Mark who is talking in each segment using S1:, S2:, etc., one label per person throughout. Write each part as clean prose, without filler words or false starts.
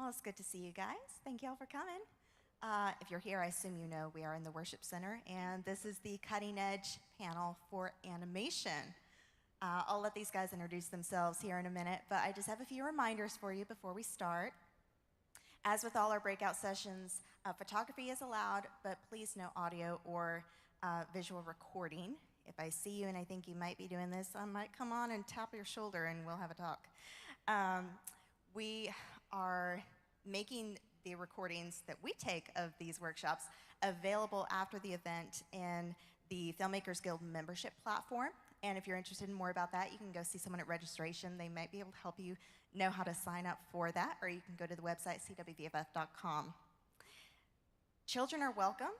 S1: Well, it's good to see you guys. Thank you all for coming. If you're here, I assume you know we are in the Worship Center, and this is the Cutting Edge panel for animation. I'll let these guys introduce themselves here in a minute, but I just have a few reminders for you before we start. As with all our breakout sessions, photography is allowed, but please no audio or visual recording. If I see you and I think you might be doing this, I might come on and tap your shoulder and we'll have a talk. We are making the recordings that we take of these workshops available after the event in the Filmmakers Guild membership platform. And if you're interested in more about that, you can go see someone at registration. They might be able to help you know how to sign up for that, or you can go to the website, CWVFF.com. Children are welcome.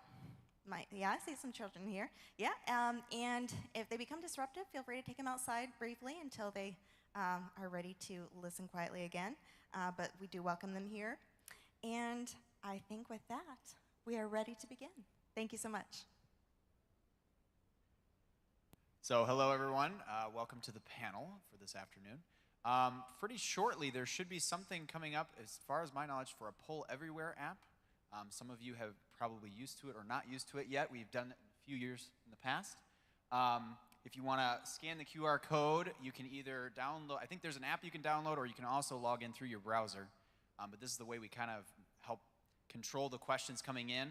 S1: Yeah, I see some children here. Yeah, and if they become disruptive, feel free to take them outside briefly until they are ready to listen quietly again. But we do welcome them here. And I think with that, we are ready to begin. Thank you so much.
S2: So hello, everyone. Welcome to the panel for this afternoon. Pretty shortly, there should be something coming up, as far as my knowledge, for a Poll Everywhere app. Some of you have probably used to it or not used to it yet. We've done it a few years in the past. If you want to scan the QR code, you can either download, I think there's an app you can download, or you can also log in through your browser. But this is the way we kind of help control the questions coming in.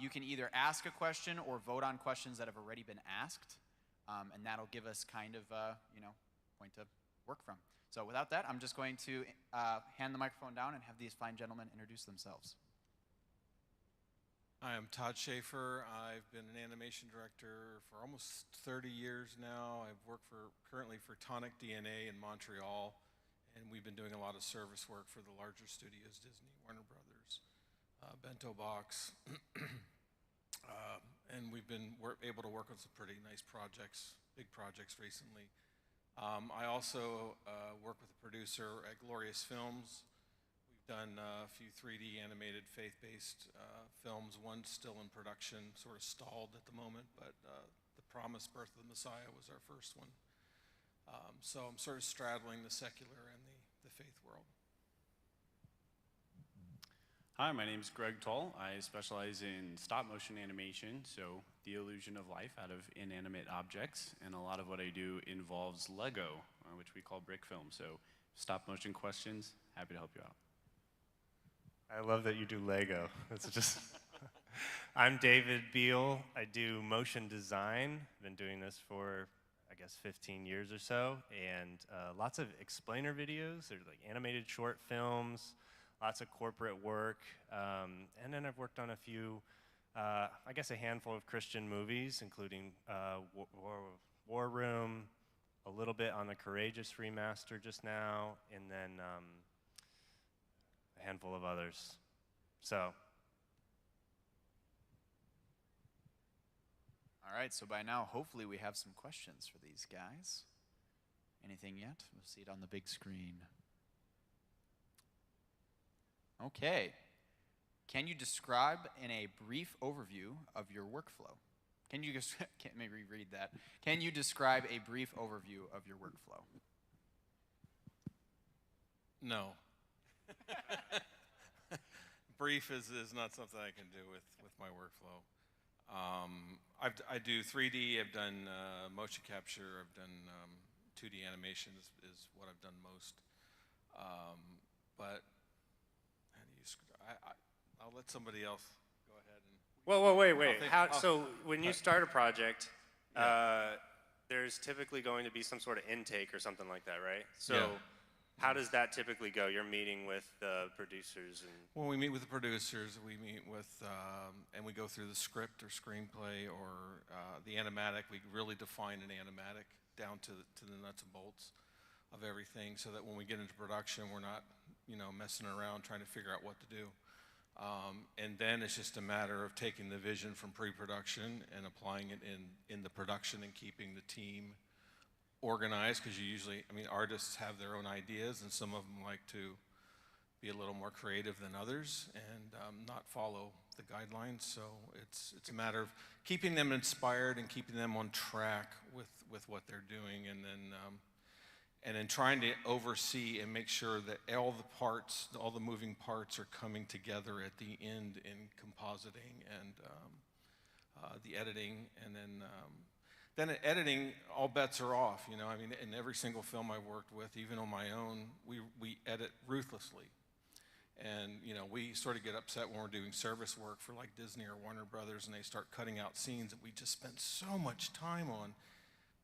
S2: You can either ask a question or vote on questions that have already been asked. And that'll give us kind of, point to work from. So without that, I'm just going to hand the microphone down and have these fine gentlemen introduce themselves.
S3: Hi, I'm Todd Schaefer. I've been an animation director for almost 30 years now. I've worked currently for Tonic DNA in Montreal, and we've been doing a lot of service work for the larger studios, Disney, Warner Brothers, Bento Box. And we've been able to work on some pretty nice projects, big projects recently. I also work with a producer at Glorious Films. We've done a few 3D animated faith-based films. One still in production, sort of stalled at the moment, but The Promised Birth of the Messiah was our first one. So I'm sort of straddling the secular and the faith world.
S4: Hi, my name is Greg Toll. I specialize in stop motion animation, so the illusion of life out of inanimate objects, and a lot of what I do involves Lego, which we call brick film. So stop motion questions, happy to help you out.
S5: I love that you do Lego. It's just I'm David Beal. I do motion design. I've been doing this for, I guess, 15 years or so, and lots of explainer videos. They're like animated short films, lots of corporate work, and then I've worked on a few, I guess a handful of Christian movies, including War Room, a little bit on the Courageous remaster just now, and then a handful of others. So.
S2: All right, so by now, hopefully we have some questions for these guys. Anything yet? We'll see it on the big screen. Okay. Can you describe in a brief overview of your workflow? Can you just, let me reread that. Can you describe a brief overview of your workflow?
S3: No. Brief is not something I can do with my workflow. I do 3D, I've done motion capture, I've done 2D animation is what I've done most. But I'll let somebody else go ahead and.
S5: Whoa, wait. So when you start a project, there's typically going to be some sort of intake or something like that, right? So how does that typically go? You're meeting with the producers and.
S3: When we meet with the producers, we meet with, and we go through the script or screenplay or the animatic. We really define an animatic down to the nuts and bolts of everything, so that when we get into production, we're not, messing around trying to figure out what to do. And then it's just a matter of taking the vision from pre-production and applying it in the production and keeping the team organized, because artists have their own ideas, and some of them like to be a little more creative than others and not follow the guidelines. So it's a matter of keeping them inspired and keeping them on track with what they're doing, and then and then trying to oversee and make sure that all the parts, all the moving parts are coming together at the end in compositing and the editing, and then at editing, all bets are off. You know, I mean, in every single film I worked with, even on my own, we edit ruthlessly. And, you know, we sort of get upset when we're doing service work for like Disney or Warner Brothers, and they start cutting out scenes that we just spent so much time on.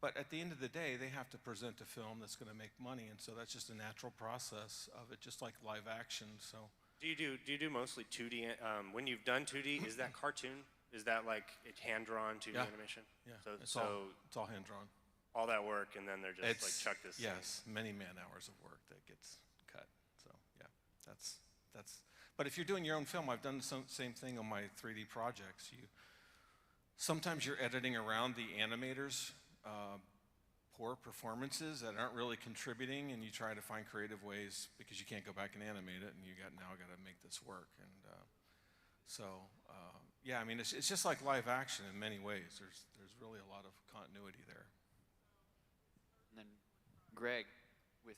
S3: But at the end of the day, they have to present a film that's going to make money, and so that's just a natural process of it, just like live action. So,
S5: Do you do mostly 2D? When you've done 2D, is that cartoon? Is that like hand-drawn 2D animation?
S3: yeah,
S5: So,
S3: it's
S5: so
S3: all hand-drawn.
S5: all that work, and then they're just like chuck this.
S3: Yes, many man-hours of work that gets cut. So, yeah, that's. But if you're doing your own film, I've done the same thing on my 3D projects. Sometimes you're editing around the animators' poor performances that aren't really contributing, and you try to find creative ways because you can't go back and animate it, and now got to make this work. And yeah, I mean, it's just like live action in many ways. There's really a lot of continuity there.
S2: And then Greg, with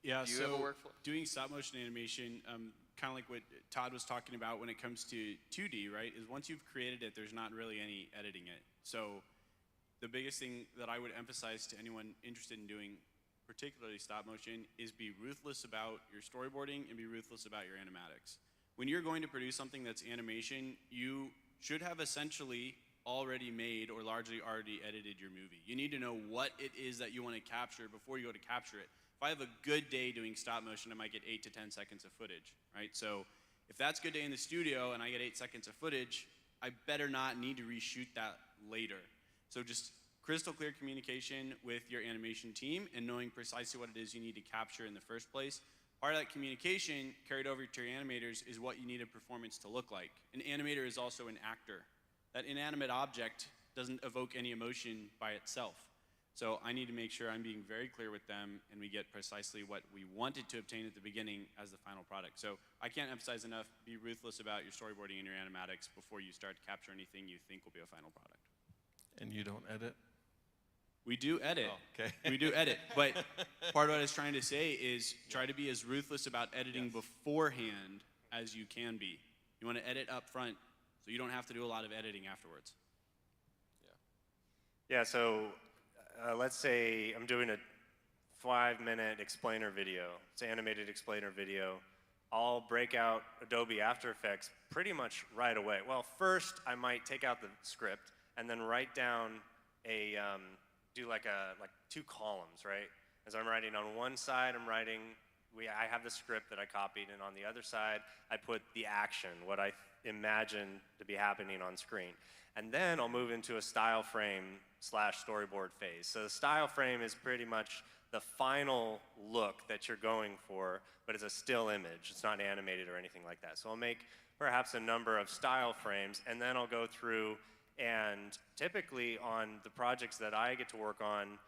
S4: Yeah,
S2: do you have a
S4: so
S2: workflow?
S4: doing stop motion animation, kind of like what Todd was talking about when it comes to 2D, right, is once you've created it, there's not really any editing it. So the biggest thing that I would emphasize to anyone interested in doing particularly stop motion is be ruthless about your storyboarding and be ruthless about your animatics. When you're going to produce something that's animation, you should have essentially already made or largely already edited your movie. You need to know what it is that you want to capture before you go to capture it. If I have a good day doing stop motion, I might get 8 to 10 seconds of footage, right? So if that's a good day in the studio and I get 8 seconds of footage, I better not need to reshoot that later. So just crystal clear communication with your animation team and knowing precisely what it is you need to capture in the first place. Part of that communication carried over to your animators is what you need a performance to look like. An animator is also an actor. That inanimate object doesn't evoke any emotion by itself. So I need to make sure I'm being very clear with them and we get precisely what we wanted to obtain at the beginning as the final product. So I can't emphasize enough, be ruthless about your storyboarding and your animatics before you start to capture anything you think will be a final product.
S3: And you don't edit?
S4: We do edit.
S3: Oh, okay.
S4: We do edit. But part of what I was trying to say is try to be as ruthless about editing beforehand as you can be. You want to edit up front so you don't have to do a lot of editing afterwards.
S5: Yeah, so let's say I'm doing a 5-minute explainer video. It's an animated explainer video. I'll break out Adobe After Effects pretty much right away. Well, first I might take out the script and then write down do like 2 columns, right? As I'm writing on one side, I have the script that I copied, and on the other side, I put the action, what I imagine to be happening on screen. And then I'll move into a style frame / storyboard phase. So the style frame is pretty much the final look that you're going for, but it's a still image. It's not animated or anything like that. So I'll make perhaps a number of style frames, and then I'll go through, and typically on the projects that I get to work on,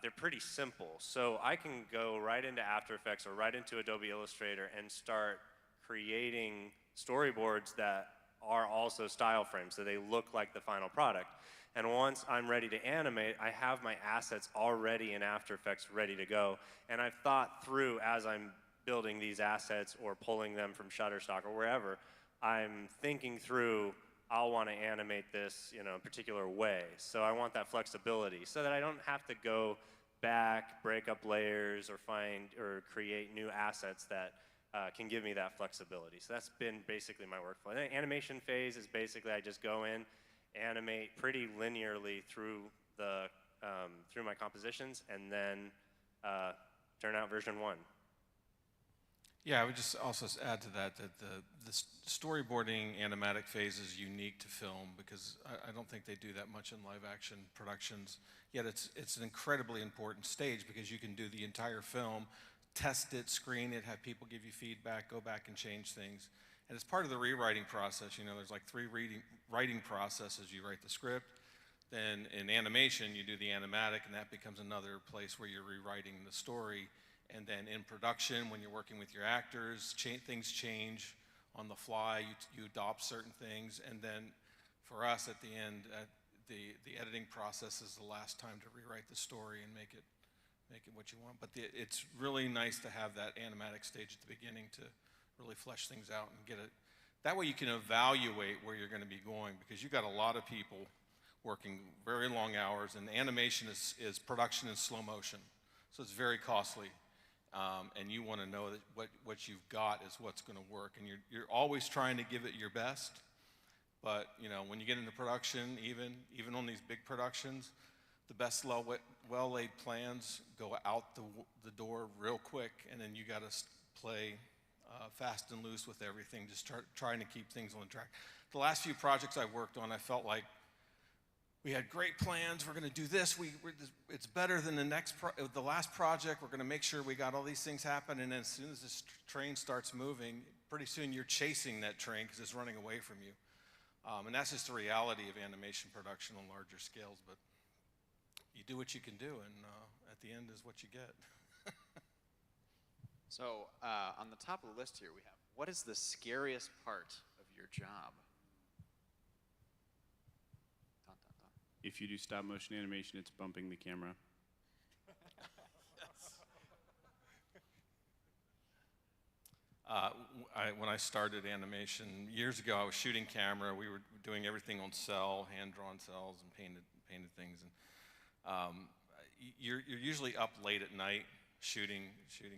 S5: they're pretty simple. So I can go right into After Effects or right into Adobe Illustrator and start creating storyboards that are also style frames, so they look like the final product. And once I'm ready to animate, I have my assets already in After Effects ready to go. And I've thought through, as I'm building these assets or pulling them from Shutterstock or wherever, I'm thinking through, I'll want to animate this in a particular way. So I want that flexibility so that I don't have to go back, break up layers, or find or create new assets that can give me that flexibility. So that's been basically my workflow. The animation phase is basically I just go in, animate pretty linearly through my compositions, and then turn out version 1.
S3: Yeah, I would just also add to that the storyboarding animatic phase is unique to film because I don't think they do that much in live action productions. Yet it's an incredibly important stage because you can do the entire film, test it, screen it, have people give you feedback, go back and change things. And it's part of the rewriting process. You know, there's like 3 writing processes. You write the script, then in animation you do the animatic, and that becomes another place where you're rewriting the story. And then in production, when you're working with your actors, things change on the fly. You adopt certain things, and then for us at the end, the editing process is the last time to rewrite the story and make make it what you want. But it's really nice to have that animatic stage at the beginning to really flesh things out and get it. That way you can evaluate where you're going to be going, because you've got a lot of people working very long hours, and animation is production in slow motion. So it's very costly. And you want to know that what you've got is what's going to work. And you're always trying to give it your best. But you know, when you get into production, even on these big productions, the best well-laid plans go out the door real quick, and then you got to play fast and loose with everything, just trying to keep things on track. The last few projects I worked on, I felt like we had great plans. We're going to do this. It's better than the last project. We're going to make sure we got all these things happen. And then as soon as this train starts moving, pretty soon you're chasing that train because it's running away from you. And that's just the reality of animation production on larger scales. But you do what you can do, and at the end is what you get.
S2: So on the top of the list here we have, what is the scariest part of your job? Dun, dun, dun.
S4: If you do stop motion animation, it's bumping the camera.
S3: When I started animation years ago, I was shooting camera. We were doing everything on cell, hand-drawn cells, and painted things. And you're usually up late at night shooting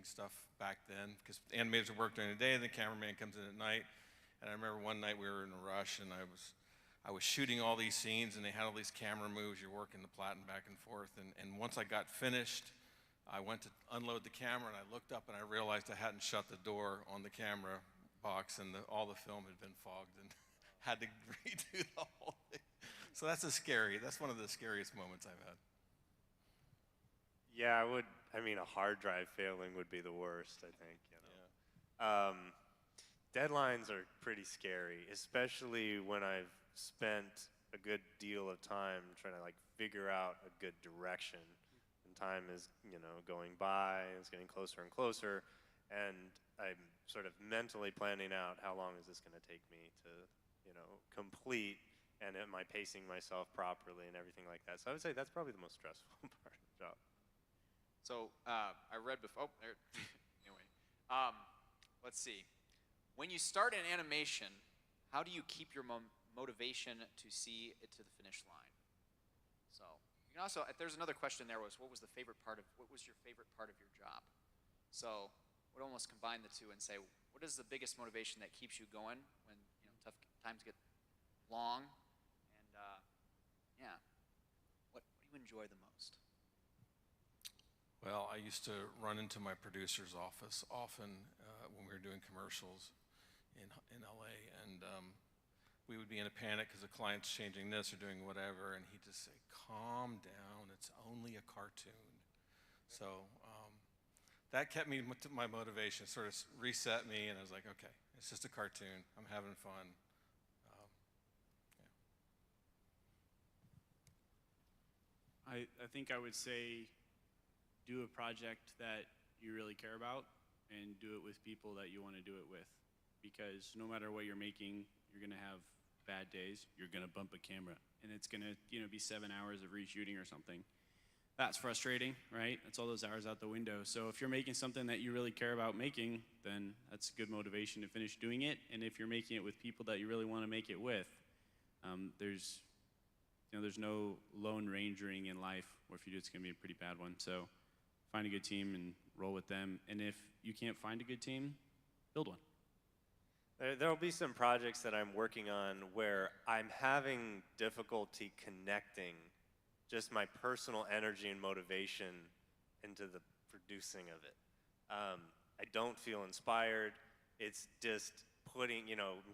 S3: stuff back then, because animators would work during the day, and the cameraman comes in at night. And I remember one night we were in a rush, and I was shooting all these scenes, and they had all these camera moves. You're working the platen back and forth. And once I got finished, I went to unload the camera, and I looked up, and I realized I hadn't shut the door on the camera box, and all the film had been fogged, and had to redo the whole thing. So that's one of the scariest moments I've had.
S5: Yeah, I mean, a hard drive failing would be the worst, I think, you know.
S3: Yeah.
S5: Deadlines are pretty scary, especially when I've spent a good deal of time trying to like figure out a good direction. And time is, you know, going by, it's getting closer and closer, and I'm sort of mentally planning out how long is this going to take me to, you know, complete, and am I pacing myself properly and everything like that. So I would say that's probably the most stressful part of the job.
S2: So I read before. Oh, there. Anyway, let's see. When you start an animation, how do you keep your motivation to see it to the finish line? So you can also, if there's another question there, what was your favorite part of your job? So we'd almost combine the two and say, what is the biggest motivation that keeps you going when tough times get long? And yeah, what do you enjoy the most?
S3: Well, I used to run into my producer's office often when we were doing commercials in LA, and we would be in a panic because the client's changing this or doing whatever, and he'd just say, calm down, it's only a cartoon. So that kept me my motivation, sort of reset me, and I was like, okay, it's just a cartoon, I'm having fun.
S4: I think I would say do a project that you really care about and do it with people that you want to do it with. Because no matter what you're making, you're going to have bad days. You're going to bump a camera, and it's going to be 7 hours of reshooting or something. That's frustrating, right? That's all those hours out the window. So if you're making something that you really care about making, then that's good motivation to finish doing it. And if you're making it with people that you really want to make it with, there's no lone rangering in life, or if you do, it's going to be a pretty bad one. So find a good team and roll with them. And if you can't find a good team, build one.
S5: There'll be some projects that I'm working on where I'm having difficulty connecting just my personal energy and motivation into the producing of it. I don't feel inspired. It's just I'm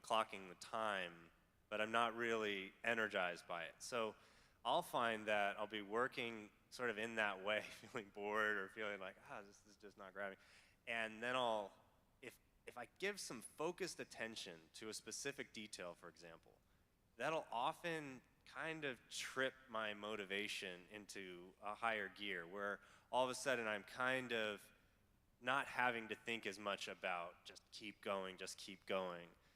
S5: clocking the time, but I'm not really energized by it. So I'll find that I'll be working sort of in that way, feeling bored or feeling like, this is just not grabbing. And then if I give some focused attention to a specific detail, for example, that'll often kind of trip my motivation into a higher gear, where all of a sudden I'm kind of not having to think as much about just keep going.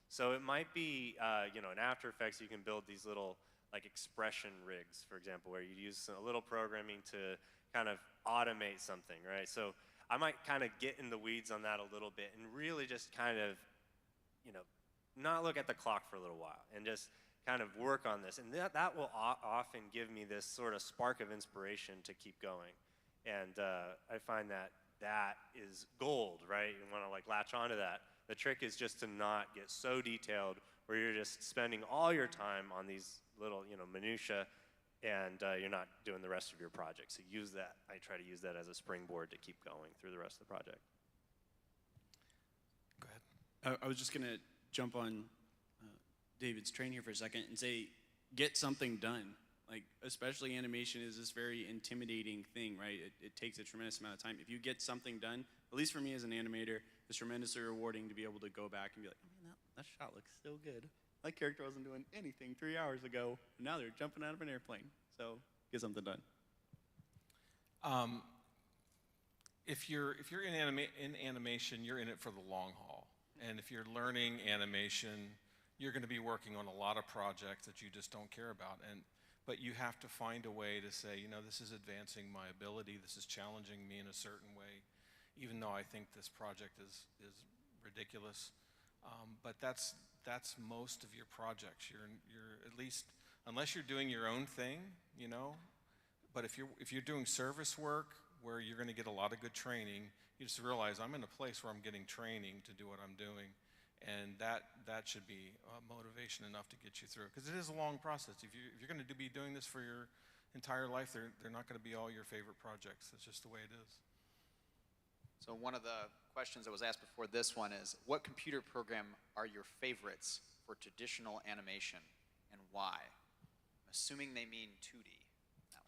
S5: So it might be, in After Effects you can build these little like expression rigs, for example, where you use a little programming to kind of automate something, right? So I might kind of get in the weeds on that a little bit and really just kind of, you know, not look at the clock for a little while and just kind of work on this. And that will often give me this sort of spark of inspiration to keep going. And I find that that is gold, right? You want to like latch onto that. The trick is just to not get so detailed where you're just spending all your time on these little, you know, minutia, and you're not doing the rest of your project. So use that. I try to use that as a springboard to keep going through the rest of the project.
S3: Go ahead.
S4: I was just going to jump on David's train here for a second and say, get something done. Like, especially animation is this very intimidating thing, right? It takes a tremendous amount of time. If you get something done, at least for me as an animator, it's tremendously rewarding to be able to go back and be like, oh, man, that shot looks so good. That character wasn't doing anything 3 hours ago, and now they're jumping out of an airplane. So get something done.
S3: If you're in animation, you're in it for the long haul. And if you're learning animation, you're going to be working on a lot of projects that you just don't care about. But you have to find a way to say, you know, this is advancing my ability. This is challenging me in a certain way, even though I think this project is ridiculous. But that's most of your projects. You're at least, unless you're doing your own thing, you know. But if you're doing service work where you're going to get a lot of good training, you just realize I'm in a place where I'm getting training to do what I'm doing, and that should be motivation enough to get you through. Because it is a long process. If you're going to be doing this for your entire life, they're not going to be all your favorite projects. That's just the way it is.
S2: So one of the questions that was asked before this one is, what computer program are your favorites for traditional animation, and why? I'm assuming they mean 2D. That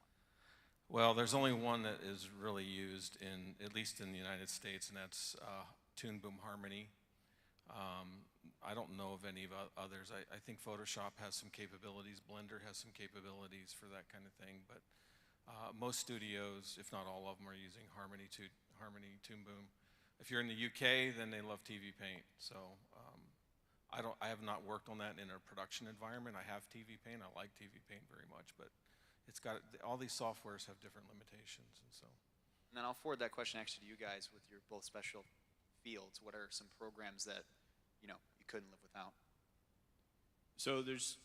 S2: one.
S3: Well, there's only one that is really used at least in the United States, and that's Toon Boom Harmony. I don't know of any others. I think Photoshop has some capabilities. Blender has some capabilities for that kind of thing. But most studios, if not all of them, are using Harmony Toon Boom. If you're in the UK, then they love TV Paint. So I have not worked on that in a production environment. I have TV Paint. I like TV Paint very much, but it's got all these softwares have different limitations, and so.
S2: And then I'll forward that question actually to you guys with your both special fields. What are some programs that, you know, you couldn't live without?
S4: So there's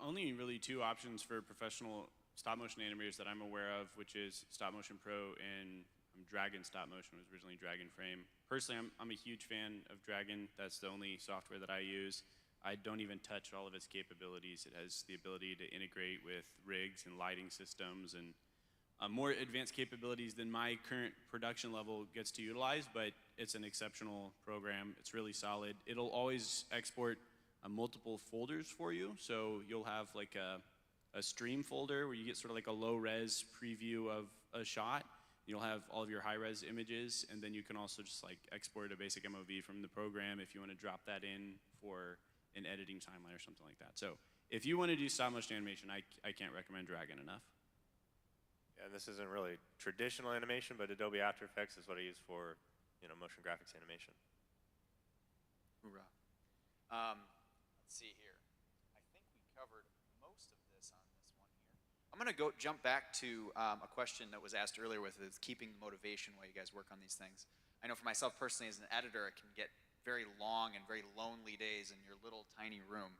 S4: only really two options for professional stop motion animators that I'm aware of, which is Stop Motion Pro and Dragon Stop Motion. Was originally Dragon Frame. Personally, I'm a huge fan of Dragon. That's the only software that I use. I don't even touch all of its capabilities. It has the ability to integrate with rigs and lighting systems and more advanced capabilities than my current production level gets to utilize, but it's an exceptional program. It's really solid. It'll always export multiple folders for you. So you'll have like a stream folder where you get sort of like a low-res preview of a shot. You'll have all of your high-res images, and then you can also just like export a basic MOV from the program if you want to drop that in for an editing timeline or something like that. So if you want to do stop-motion animation, I can't recommend Dragon enough.
S5: Yeah, and this isn't really traditional animation, but Adobe After Effects is what I use for, you know, motion graphics animation.
S2: Hoorah. Let's see here. I think we covered most of this on this one here. I'm going to jump back to a question that was asked earlier with is keeping the motivation while you guys work on these things. I know for myself personally as an editor, it can get very long and very lonely days in your little tiny room.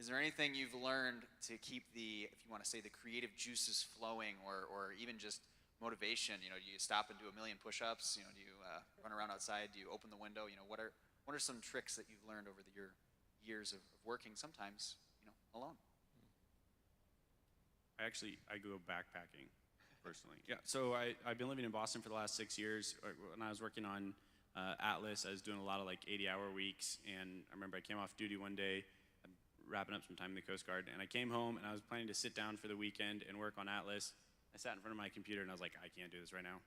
S2: Is there anything you've learned to keep the, if you want to say, the creative juices flowing, or even just motivation? You know, do you stop and do a million push-ups? You know, do you run around outside? Do you open the window? You know, what are some tricks that you've learned over the years of working sometimes, you know, alone?
S4: I go backpacking personally. Yeah. So I've been living in Boston for the last 6 years. When I was working on Atlas, I was doing a lot of like 80-hour weeks, and I remember I came off duty one day, wrapping up some time in the Coast Guard, and I came home and I was planning to sit down for the weekend and work on Atlas. I sat in front of my computer and I was like, I can't do this right now.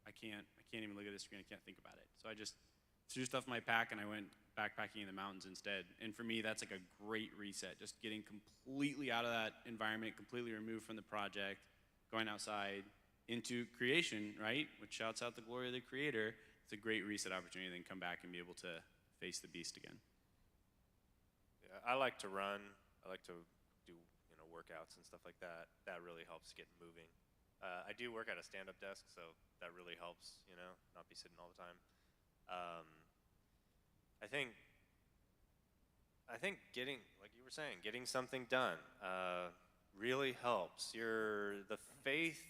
S4: I can't even look at this screen. I can't think about it. So I just threw stuff in my pack and I went backpacking in the mountains instead. And for me, that's like a great reset. Just getting completely out of that environment, completely removed from the project, going outside into creation, right? Which shouts out the glory of the creator. It's a great reset opportunity, then come back and be able to face the beast again.
S5: Yeah, I like to run. I like to do, you know, workouts and stuff like that. That really helps get moving. I do work at a stand-up desk, so that really helps, you know, not be sitting all the time. I think getting, like you were saying, getting something done really helps. The faith,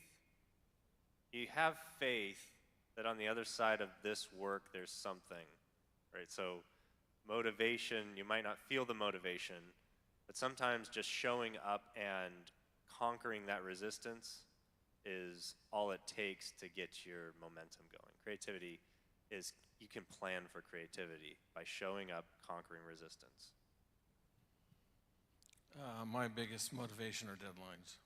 S5: you have faith that on the other side of this work there's something, right? So motivation, you might not feel the motivation, but sometimes just showing up and conquering that resistance is all it takes to get your momentum going. Creativity is, you can plan for creativity by showing up, conquering resistance.
S3: My biggest motivation are deadlines.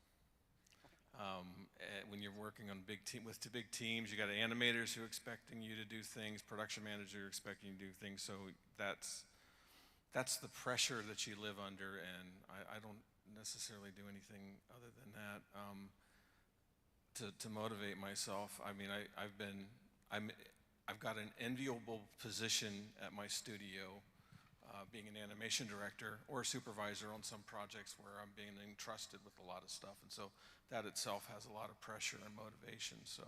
S3: When you're working on with big teams, you got animators who are expecting you to do things, production manager expecting you to do things. So that's the pressure that you live under, and I don't necessarily do anything other than that to motivate myself. I mean, I've got an enviable position at my studio. Being an animation director or a supervisor on some projects where I'm being entrusted with a lot of stuff. And so that itself has a lot of pressure and motivation. So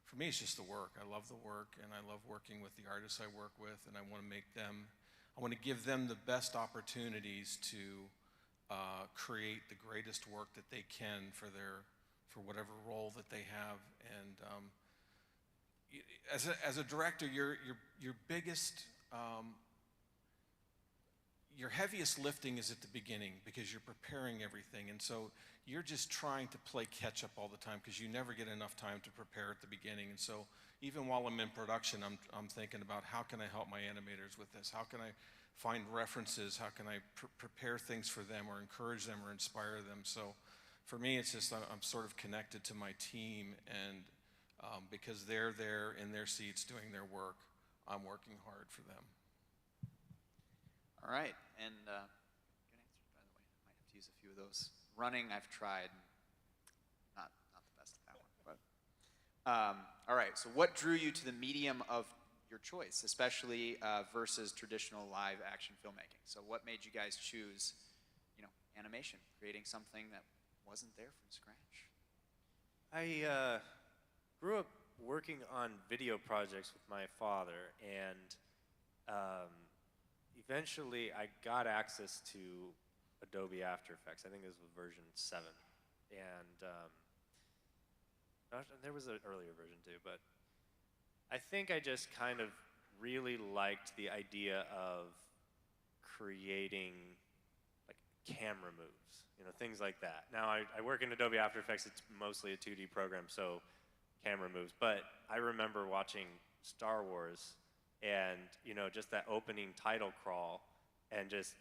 S3: for me, it's just the work. I love the work, and I love working with the artists I work with, and I want to give them the best opportunities to create the greatest work that they can for whatever role that they have. And as a director, your biggest your heaviest lifting is at the beginning because you're preparing everything, and so you're just trying to play catch up all the time because you never get enough time to prepare at the beginning. And so even while I'm in production, I'm thinking about how can I help my animators with this? How can I find references? How can I prepare things for them or encourage them or inspire them? So for me, it's just I'm sort of connected to my team, and because they're there in their seats doing their work, I'm working hard for them.
S2: All right, and good answers, by the way. I might have to use a few of those. Running, I've tried. Not the best at that one, but all right. So, what drew you to the medium of your choice, especially versus traditional live action filmmaking? So, what made you guys choose, animation, creating something that wasn't there from scratch?
S5: I grew up working on video projects with my father, and eventually I got access to Adobe After Effects. I think this was version 7. And there was an earlier version too, but I think I just kind of really liked the idea of creating like camera moves, things like that. Now I work in Adobe After Effects. It's mostly a 2D program, so camera moves. But I remember watching Star Wars and just that opening title crawl, and just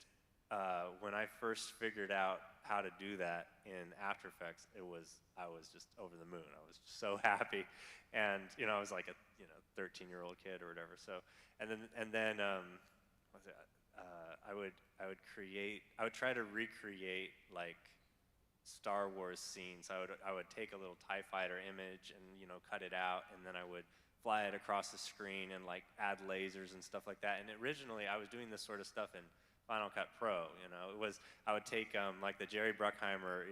S5: when I first figured out how to do that in After Effects, I was just over the moon. I was so happy, and I was like a 13-year-old kid or whatever. So and then I would try to recreate like Star Wars scenes. I would take a little TIE fighter image and cut it out, and then I would fly it across the screen and like add lasers and stuff like that. And originally I was doing this sort of stuff in Final Cut Pro. I would take like the Jerry Bruckheimer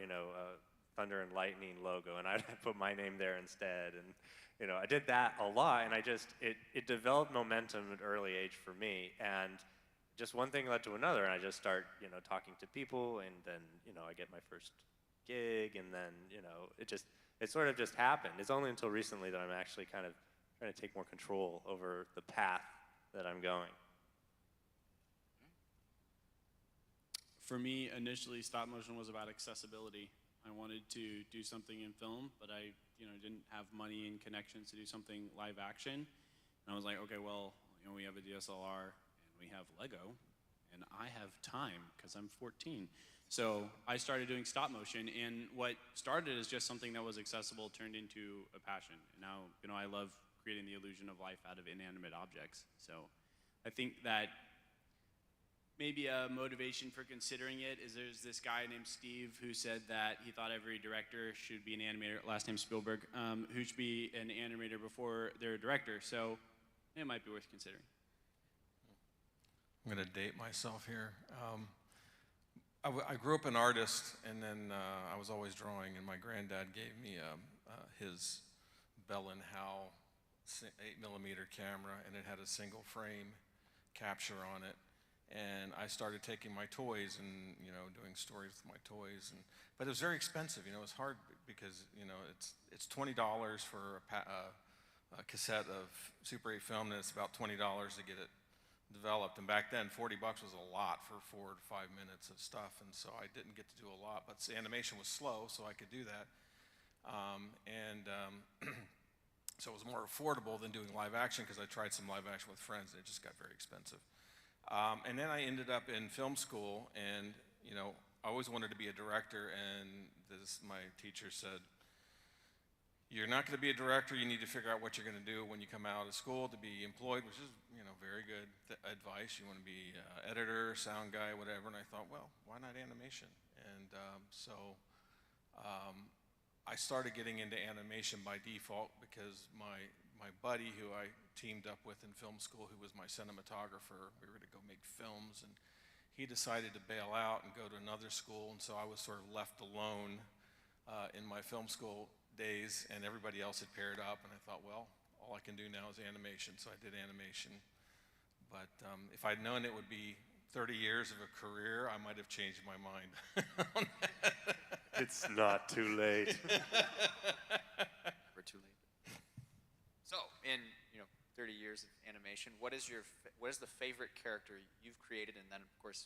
S5: Thunder and Lightning logo, and I'd put my name there instead. And I did that a lot, and it developed momentum at an early age for me. And just one thing led to another, and I just start talking to people, and then I get my first gig, and then it sort of just happened. It's only until recently that I'm actually kind of trying to take more control over the path that I'm going.
S4: For me, initially, stop motion was about accessibility. I wanted to do something in film, but I didn't have money and connections to do something live action. And I was like, okay, well, we have a DSLR and we have Lego, and I have time because I'm 14. So I started doing stop motion, and what started as just something that was accessible turned into a passion. And now, I love creating the illusion of life out of inanimate objects. So I think that maybe a motivation for considering it is there's this guy named Steve who said that he thought every director should be an animator, last name Spielberg, who should be an animator before they're a director. So it might be worth considering.
S3: I'm going to date myself here. I grew up an artist, and then I was always drawing, and my granddad gave me his Bell and Howell 8mm camera, and it had a single frame capture on it. And I started taking my toys and, doing stories with my toys. But it was very expensive. It was hard because, it's $20 for a cassette of Super 8 film, and it's about $20 to get it developed. And back then, $40 was a lot for 4 to 5 minutes of stuff. And so I didn't get to do a lot. But the animation was slow, so I could do that. So it was more affordable than doing live action, because I tried some live action with friends, and it just got very expensive. And then I ended up in film school, and I always wanted to be a director, and my teacher said, you're not going to be a director, you need to figure out what you're going to do when you come out of school to be employed, which is very good advice. You want to be editor, sound guy, whatever. And I thought, well, why not animation? And so I started getting into animation by default, because my buddy who I teamed up with in film school, who was my cinematographer, we were to go make films, and he decided to bail out and go to another school, and so I was sort of left alone in my film school days, and everybody else had paired up, and I thought, well, all I can do now is animation, so I did animation. But if I'd known it would be 30 years of a career, I might have changed my mind.
S5: It's not too late.
S2: We're too late. So, in 30 years of animation, what is the favorite character you've created, and then of course,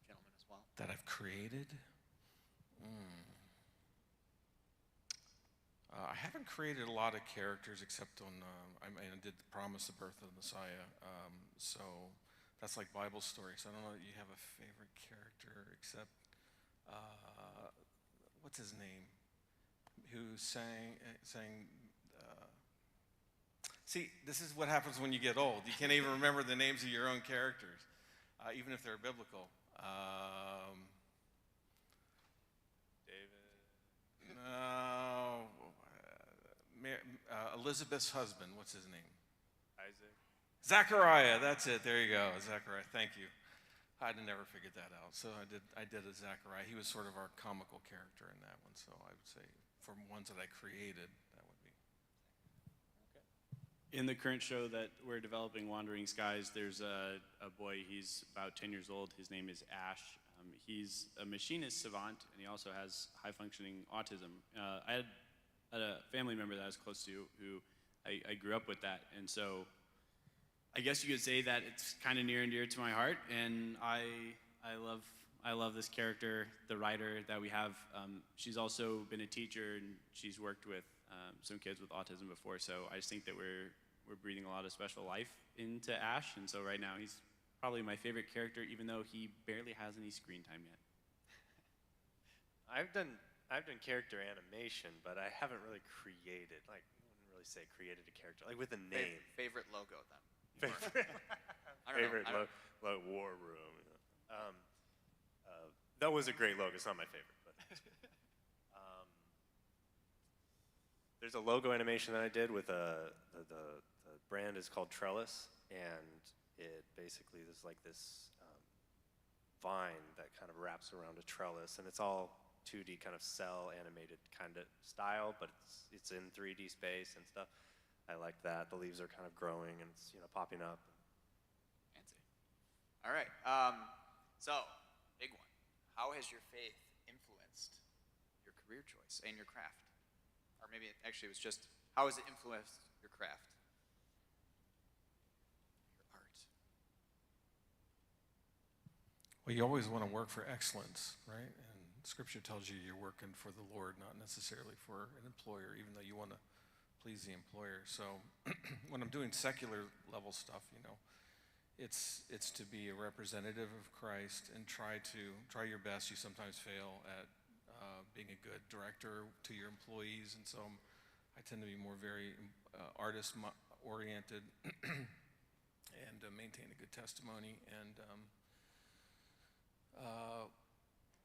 S2: gentlemen as well?
S3: That I've created? I haven't created a lot of characters, except on I did The Promise, The Birth of the Messiah. So that's like Bible stories. So I don't know that you have a favorite character, except what's his name? Who sang. See, this is what happens when you get old. You can't even remember the names of your own characters, even if they're biblical.
S5: David.
S3: No. Elizabeth's husband, what's his name?
S5: Isaac.
S3: Zachariah, that's it. There you go, Zachariah. Thank you. I'd never figured that out. So I did a Zachariah. He was sort of our comical character in that one. So I would say, from ones that I created, that would be.
S4: In the current show that we're developing, Wandering Skies, there's a boy, he's about 10 years old. His name is Ash. He's a machinist savant, and he also has high-functioning autism. I had a family member that I was close to who I grew up with that, and so I guess you could say that it's kind of near and dear to my heart, and I love this character. The writer that we have, she's also been a teacher, and she's worked with some kids with autism before, so I just think that we're breathing a lot of special life into Ash, and so right now he's probably my favorite character, even though he barely has any screen time yet.
S5: I've done character animation, but I haven't really created, I wouldn't really say created a character, like with a name.
S2: Favorite logo, then?
S5: Favorite War Room. That was a great logo. It's not my favorite, but there's a logo animation that I did with the brand is called Trellis, and it basically is like this vine that kind of wraps around a trellis, and it's all 2D kind of cell animated kind of style, but it's in 3D space and stuff. I like that. The leaves are kind of growing and it's popping up.
S2: Fancy. All right. So, big one. How has your faith influenced your career choice and your craft? Or maybe actually it was just, how has it influenced your craft? Your art.
S3: Well, you always want to work for excellence, right? And Scripture tells you you're working for the Lord, not necessarily for an employer, even though you want to please the employer. So when I'm doing secular level stuff, it's to be a representative of Christ and try your best. You sometimes fail at being a good director to your employees, and so I tend to be more very artist-oriented and maintain a good testimony. And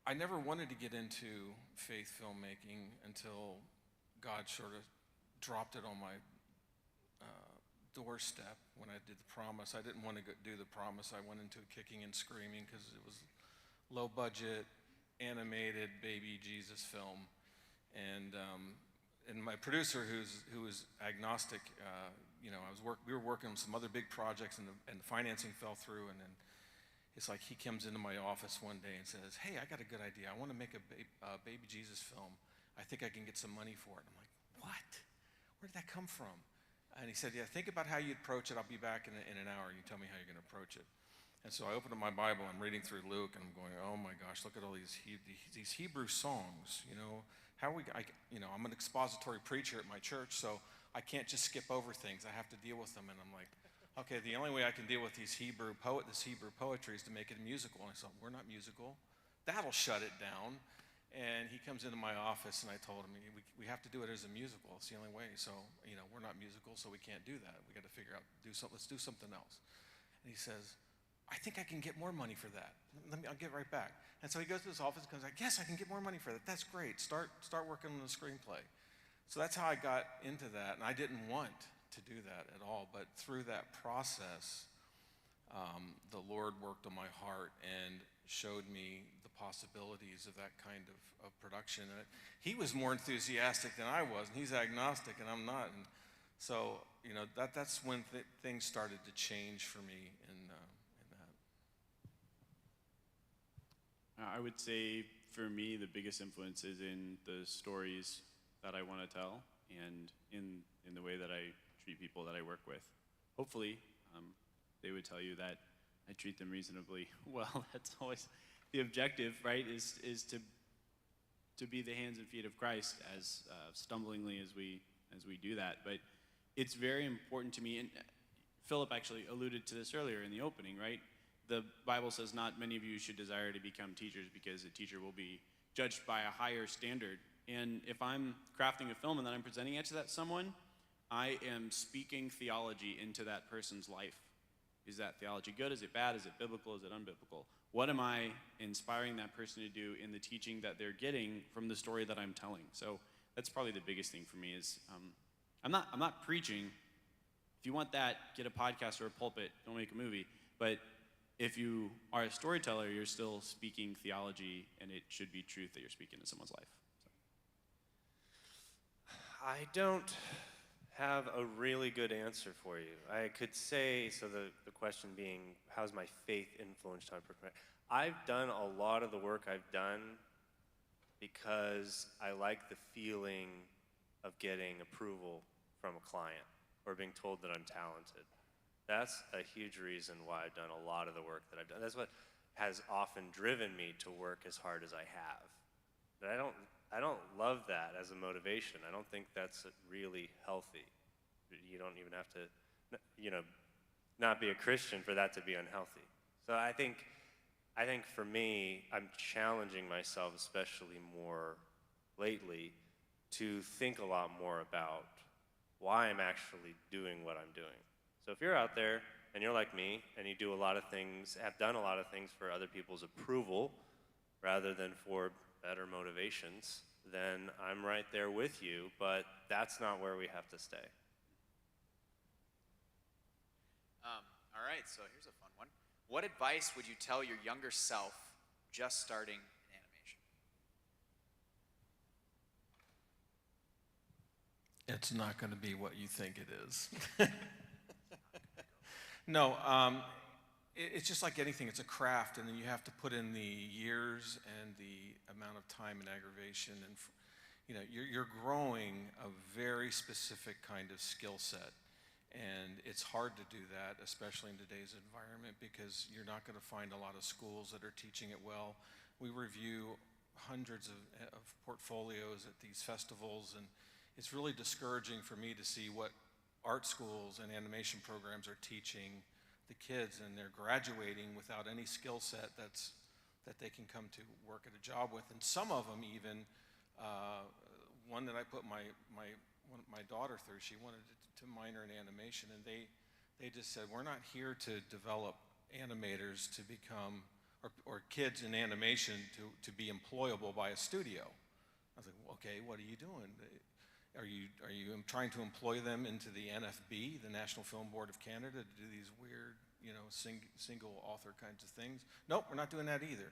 S3: I never wanted to get into faith filmmaking until God sort of dropped it on my doorstep when I did The Promise. I didn't want to do The Promise. I went into it kicking and screaming because it was low budget, animated baby Jesus film. And and my producer, who was agnostic, we were working on some other big projects, and the financing fell through, and then it's like he comes into my office one day and says, "Hey, I got a good idea. I want to make a baby Jesus film. I think I can get some money for it." I'm like, "What? Where did that come from?" And he said, "Yeah, think about how you approach it. I'll be back in an hour. You tell me how you're going to approach it." And so I opened up my Bible. I'm reading through Luke, and I'm going, "Oh my gosh, look at all these Hebrew songs. I'm an expository preacher at my church, so I can't just skip over things. I have to deal with them." And I'm like, "Okay, the only way I can deal with this Hebrew poetry is to make it a musical." And I thought, "We're not musical. That'll shut it down." And he comes into my office, and I told him, we have to do it as a musical. It's the only way. So, we're not musical, so we can't do that. We got to figure out, let's do something else. And he says, "I think I can get more money for that. I'll get right back." And so he goes to his office and comes like, "Yes, I can get more money for that. That's great. Start working on the screenplay." So that's how I got into that. And I didn't want to do that at all. But through that process, the Lord worked on my heart and showed me the possibilities of that kind of production. And he was more enthusiastic than I was, and he's agnostic, and I'm not. And so, that's when things started to change for me in that.
S4: I would say for me, the biggest influence is in the stories that I want to tell and in the way that I treat people that I work with. Hopefully, they would tell you that I treat them reasonably well. That's always the objective, right? Is to be the hands and feet of Christ as stumblingly as we do that. But it's very important to me, and Philip actually alluded to this earlier in the opening, right? The Bible says not many of you should desire to become teachers because a teacher will be judged by a higher standard. And if I'm crafting a film and then I'm presenting it to someone, I am speaking theology into that person's life. Is that theology good? Is it bad? Is it biblical? Is it unbiblical? What am I inspiring that person to do in the teaching that they're getting from the story that I'm telling? So that's probably the biggest thing for me is I'm not preaching. If you want that, get a podcast or a pulpit. Don't make a movie. But if you are a storyteller, you're still speaking theology, and it should be truth that you're speaking to someone's life.
S5: I don't have a really good answer for you. I could say, so the question being, how's my faith influenced how I prepare? I've done a lot of the work I've done because I like the feeling of getting approval from a client or being told that I'm talented. That's a huge reason why I've done a lot of the work that I've done. That's what has often driven me to work as hard as I have. But I don't love that as a motivation. I don't think that's really healthy. You don't even have to, not be a Christian for that to be unhealthy. So I think for me, I'm challenging myself, especially more lately, to think a lot more about why I'm actually doing what I'm doing. So if you're out there and you're like me and you do a lot of things, have done a lot of things for other people's approval rather than for better motivations, then I'm right there with you, but that's not where we have to stay.
S2: All right, so here's a fun one. What advice would you tell your younger self just starting in animation?
S3: It's not going to be what you think it is. No, it's just like anything. It's a craft, and then you have to put in the years and the amount of time and aggravation, and you're growing a very specific kind of skill set, and it's hard to do that, especially in today's environment, because you're not going to find a lot of schools that are teaching it well. We review hundreds of portfolios at these festivals, and it's really discouraging for me to see what art schools and animation programs are teaching the kids, and they're graduating without any skill set that they can come to work at a job with. And some of them even, one that I put my daughter through, she wanted to minor in animation, and they just said, we're not here to develop animators to become, or kids in animation to be employable by a studio. I was like, well, okay, what are you doing? Are you trying to employ them into the NFB, the National Film Board of Canada, to do these weird, single author kinds of things? Nope, we're not doing that either.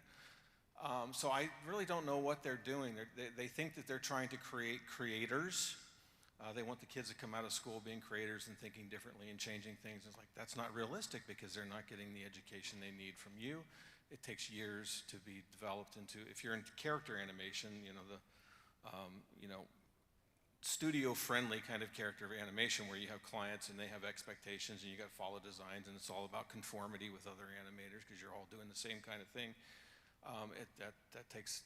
S3: So I really don't know what they're doing. They think that they're trying to create creators. They want the kids to come out of school being creators and thinking differently and changing things. It's like, that's not realistic because they're not getting the education they need from you. It takes years to be developed into, if you're into character animation, studio-friendly kind of character animation where you have clients and they have expectations and you got to follow designs and it's all about conformity with other animators because you're all doing the same kind of thing. That takes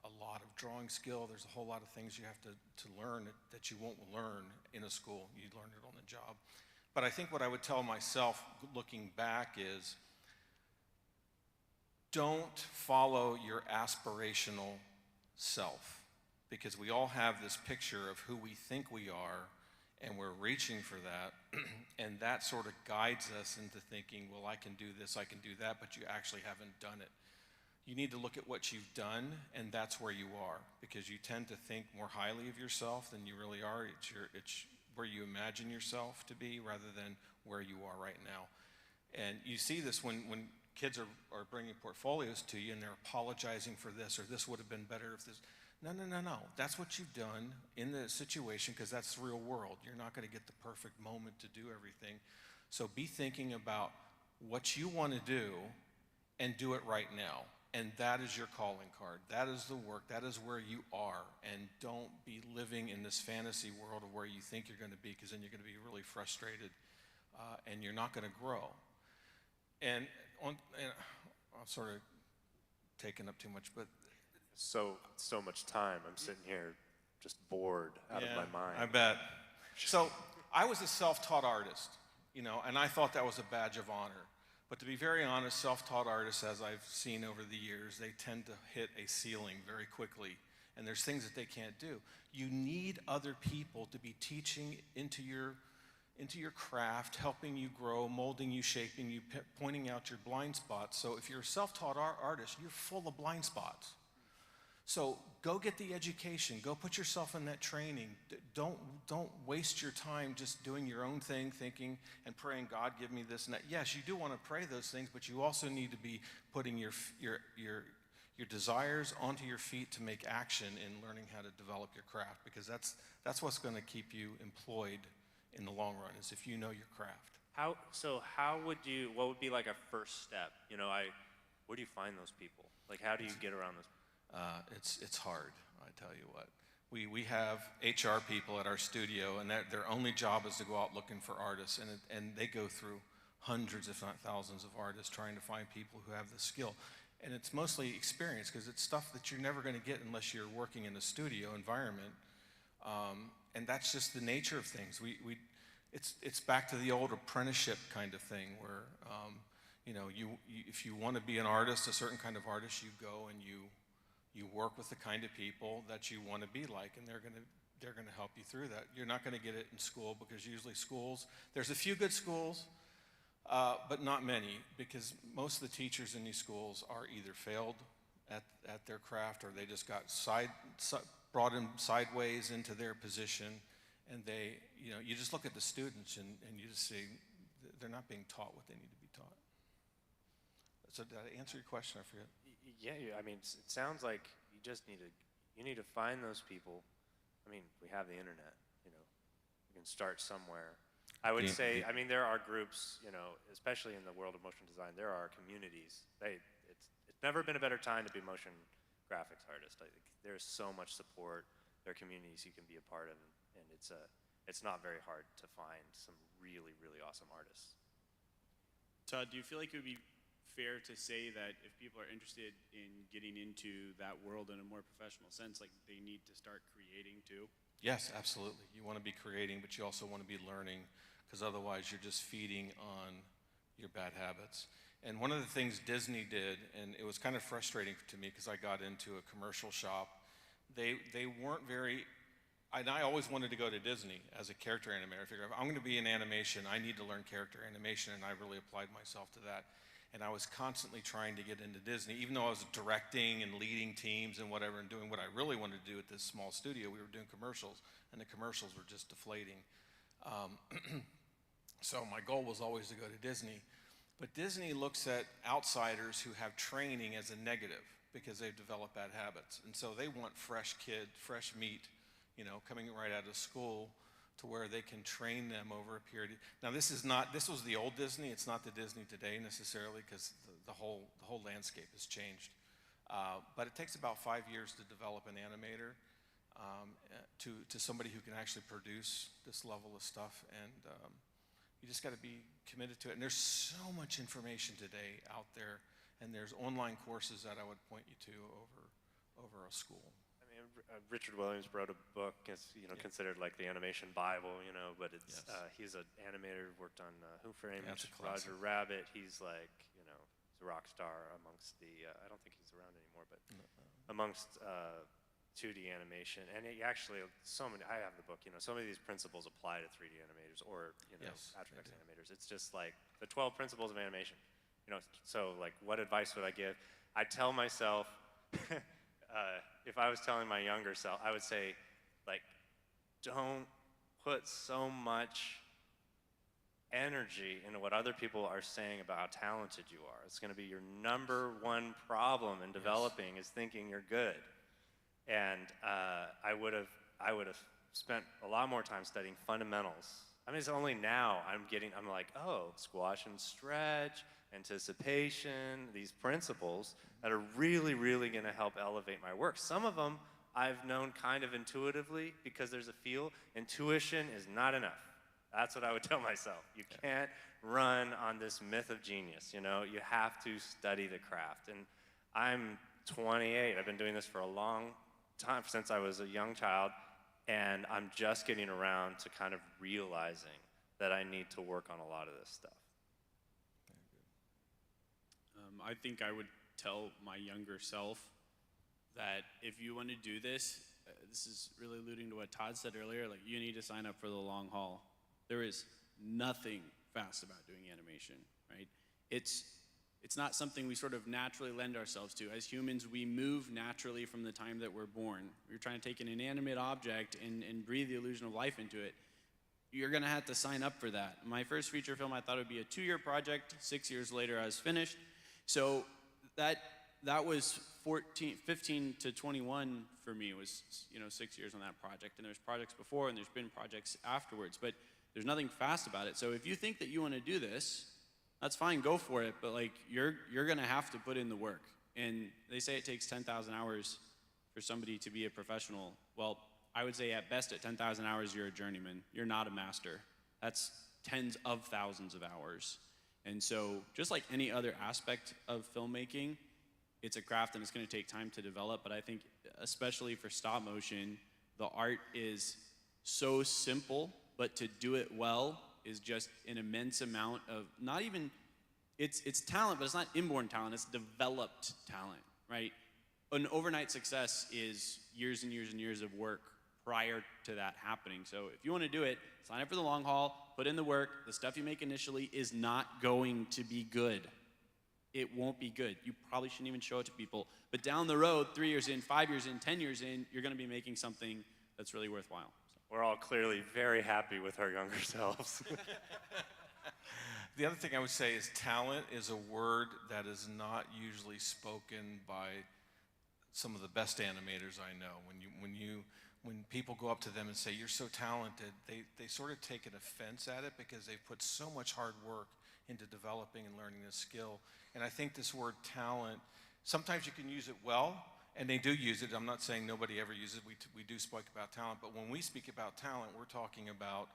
S3: a lot of drawing skill. There's a whole lot of things you have to learn that you won't learn in a school. You learn it on the job. But I think what I would tell myself looking back is don't follow your aspirational self, because we all have this picture of who we think we are and we're reaching for that, and that sort of guides us into thinking, well, I can do this, I can do that, but you actually haven't done it. You need to look at what you've done, and that's where you are, because you tend to think more highly of yourself than you really are. It's where you imagine yourself to be rather than where you are right now. And you see this when kids are bringing portfolios to you and they're apologizing for this, or this would have been better if this. No. That's what you've done in the situation, because that's the real world. You're not going to get the perfect moment to do everything. So be thinking about what you want to do and do it right now. And that is your calling card. That is the work. That is where you are. And don't be living in this fantasy world of where you think you're going to be, because then you're going to be really frustrated and you're not going to grow. And I'm sort of taking up too much, but
S5: So much time. I'm sitting here just bored out of my mind.
S3: I bet. So I was a self-taught artist, and I thought that was a badge of honor. But to be very honest, self-taught artists, as I've seen over the years, they tend to hit a ceiling very quickly, and there's things that they can't do. You need other people to be teaching into your craft, helping you grow, molding you, shaping you, pointing out your blind spots. So if you're a self-taught artist, you're full of blind spots. So go get the education. Go put yourself in that training. Don't waste your time just doing your own thing, thinking and praying, God, give me this and that. Yes, you do want to pray those things, but you also need to be putting your desires onto your feet to make action in learning how to develop your craft, because that's what's going to keep you employed in the long run, is if you know your craft.
S6: What would be like a first step? Where do you find those people? Like, how do you get around those people?
S3: It's hard, I tell you what. We have HR people at our studio, and their only job is to go out looking for artists, and they go through hundreds, if not thousands, of artists trying to find people who have the skill. And it's mostly experience, because it's stuff that you're never going to get unless you're working in a studio environment. And that's just the nature of things. It's back to the old apprenticeship kind of thing, where if you want to be an artist, a certain kind of artist, you go and you work with the kind of people that you want to be like, and they're going to help you through that. You're not going to get it in school, because usually there's a few good schools, but not many, because most of the teachers in these schools are either failed at their craft, or they just got brought in sideways into their position, and you just look at the students and you just see they're not being taught what they need to be taught. So did I answer your question? I forget.
S6: Yeah, it sounds like you need to find those people. We have the internet, we can start somewhere. I would say, there are groups, especially in the world of motion design, there are communities. It's never been a better time to be a motion graphics artist. I think there's so much support. There are communities you can be a part of, and it's not very hard to find some really, really awesome artists.
S4: Todd, do you feel like it would be fair to say that if people are interested in getting into that world in a more professional sense, like they need to start creating too?
S3: Yes, absolutely. You want to be creating, but you also want to be learning, because otherwise you're just feeding on your bad habits. And one of the things Disney did, and it was kind of frustrating to me because I got into a commercial shop, they weren't very, and I always wanted to go to Disney as a character animator. I figured, if I'm going to be in animation, I need to learn character animation, and I really applied myself to that. And I was constantly trying to get into Disney, even though I was directing and leading teams and whatever, and doing what I really wanted to do at this small studio. We were doing commercials, and the commercials were just deflating. So my goal was always to go to Disney. But Disney looks at outsiders who have training as a negative. because they've developed bad habits. And so they want fresh meat, coming right out of school, to where they can train them over a period. Now this was the old Disney. It's not the Disney today necessarily, because the whole landscape has changed. But it takes about 5 years to develop an animator, to somebody who can actually produce this level of stuff. And you just got to be committed to it. And there's so much information today out there, and there's online courses that I would point you to over a school.
S6: I mean, Richard Williams wrote a book. It's considered like the animation Bible. But it's he's an animator, worked on Who Framed Roger Rabbit. He's like he's a rock star amongst the. I don't think he's around anymore, but amongst 2D animation. And he actually I have the book. So many of these principles apply to 3D animators or After Effects animators. It's just like the 12 principles of animation. So like, what advice would I give? I'd tell myself. If I was telling my younger self, I would say, like, don't put so much energy into what other people are saying about how talented you are. It's going to be your number one problem in developing is thinking you're good. And I would have spent a lot more time studying fundamentals. I mean, it's only now I'm like, oh, squash and stretch, anticipation, these principles that are really, really going to help elevate my work. Some of them I've known kind of intuitively because there's a feel. Intuition is not enough. That's what I would tell myself. You can't run on this myth of genius, You have to study the craft. And I'm 28. I've been doing this for a long time, since I was a young child, and I'm just getting around to kind of realizing that I need to work on a lot of this stuff.
S4: I think I would tell my younger self that if you want to do this, this is really alluding to what Todd said earlier, like you need to sign up for the long haul. There is nothing fast about doing animation, right? It's not something we sort of naturally lend ourselves to. As humans, we move naturally from the time that we're born. You're trying to take an inanimate object and breathe the illusion of life into it. You're gonna have to sign up for that. My first feature film, I thought it would be a 2-year project. 6 years later, I was finished. So that was 15 to 21 for me, was 6 years on that project. And there's projects before and there's been projects afterwards, but there's nothing fast about it. So if you think that you want to do this, that's fine, go for it, but like you're gonna have to put in the work. And they say it takes 10,000 hours for somebody to be a professional. Well, I would say at best at 10,000 hours, you're a journeyman. You're not a master. That's tens of thousands of hours. And so just like any other aspect of filmmaking, it's a craft and it's gonna take time to develop, but I think especially for stop motion, the art is so simple, but to do it well is just an immense amount of, not even, it's talent, but it's not inborn talent, it's developed talent, right? An overnight success is years and years and years of work prior to that happening. So if you want to do it, sign up for the long haul, put in the work. The stuff you make initially is not going to be good. It won't be good. You probably shouldn't even show it to people. But down the road, 3 years in, 5 years in, 10 years in, you're going to be making something that's really worthwhile.
S6: We're all clearly very happy with our younger selves.
S3: The other thing I would say is talent is a word that is not usually spoken by some of the best animators I know. When people go up to them and say, you're so talented, they sort of take an offense at it because they've put so much hard work into developing and learning this skill. And I think this word talent, sometimes you can use it well, and they do use it. I'm not saying nobody ever uses it. We do speak about talent, but when we speak about talent, we're talking about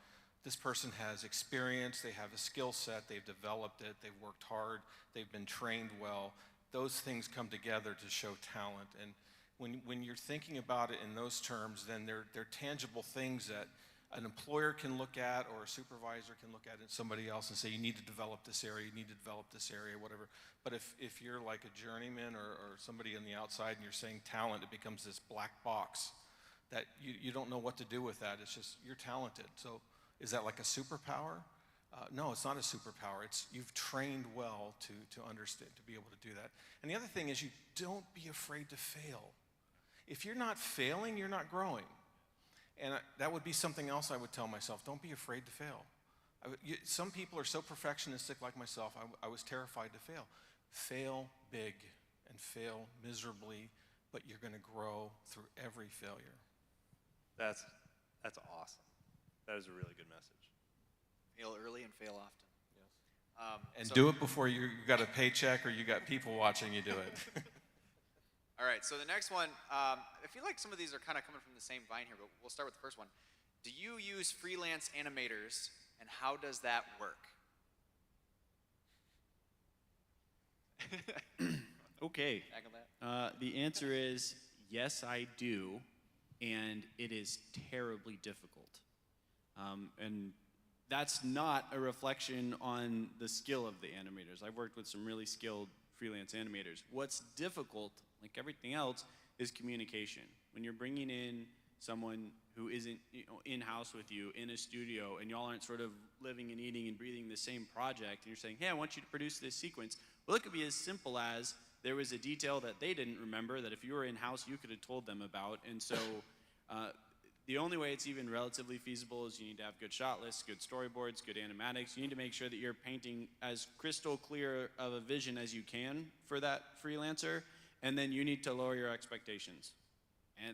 S3: this person has experience, they have a skill set, they've developed it, they've worked hard, they've been trained well. Those things come together to show talent. And when you're thinking about it in those terms, then they're tangible things that an employer can look at or a supervisor can look at in somebody else and say, you need to develop this area, you need to develop this area, whatever. But if you're like a journeyman or somebody on the outside and you're saying talent, it becomes this black box that you don't know what to do with that. It's just, you're talented. So is that like a superpower? No, it's not a superpower. It's you've trained well to understand, to be able to do that. And the other thing is you don't be afraid to fail. If you're not failing, you're not growing. And that would be something else I would tell myself. Don't be afraid to fail. Some people are so perfectionistic like myself, I was terrified to fail. Fail big and fail miserably, but you're going to grow through every failure.
S6: That's awesome. That is a really good message.
S2: Fail early and fail often.
S3: And
S2: So-
S3: do it before you got a paycheck or you got people watching you do it.
S2: All right, so the next one, I feel like some of these are kind of coming from the same vine here, but we'll start with the first one. Do you use freelance animators, and how does that work?
S4: Okay.
S2: Tackle that.
S4: The answer is yes, I do, and it is terribly difficult. And that's not a reflection on the skill of the animators. I've worked with some really skilled freelance animators. What's difficult, like everything else, is communication. When you're bringing in someone who isn't in-house with you in a studio, and y'all aren't sort of living and eating and breathing the same project, and you're saying, hey, I want you to produce this sequence. Well, it could be as simple as there was a detail that they didn't remember that if you were in-house, you could have told them about. And so the only way it's even relatively feasible is you need to have good shot lists, good storyboards, good animatics. You need to make sure that you're painting as crystal clear of a vision as you can for that freelancer, and then you need to lower your expectations.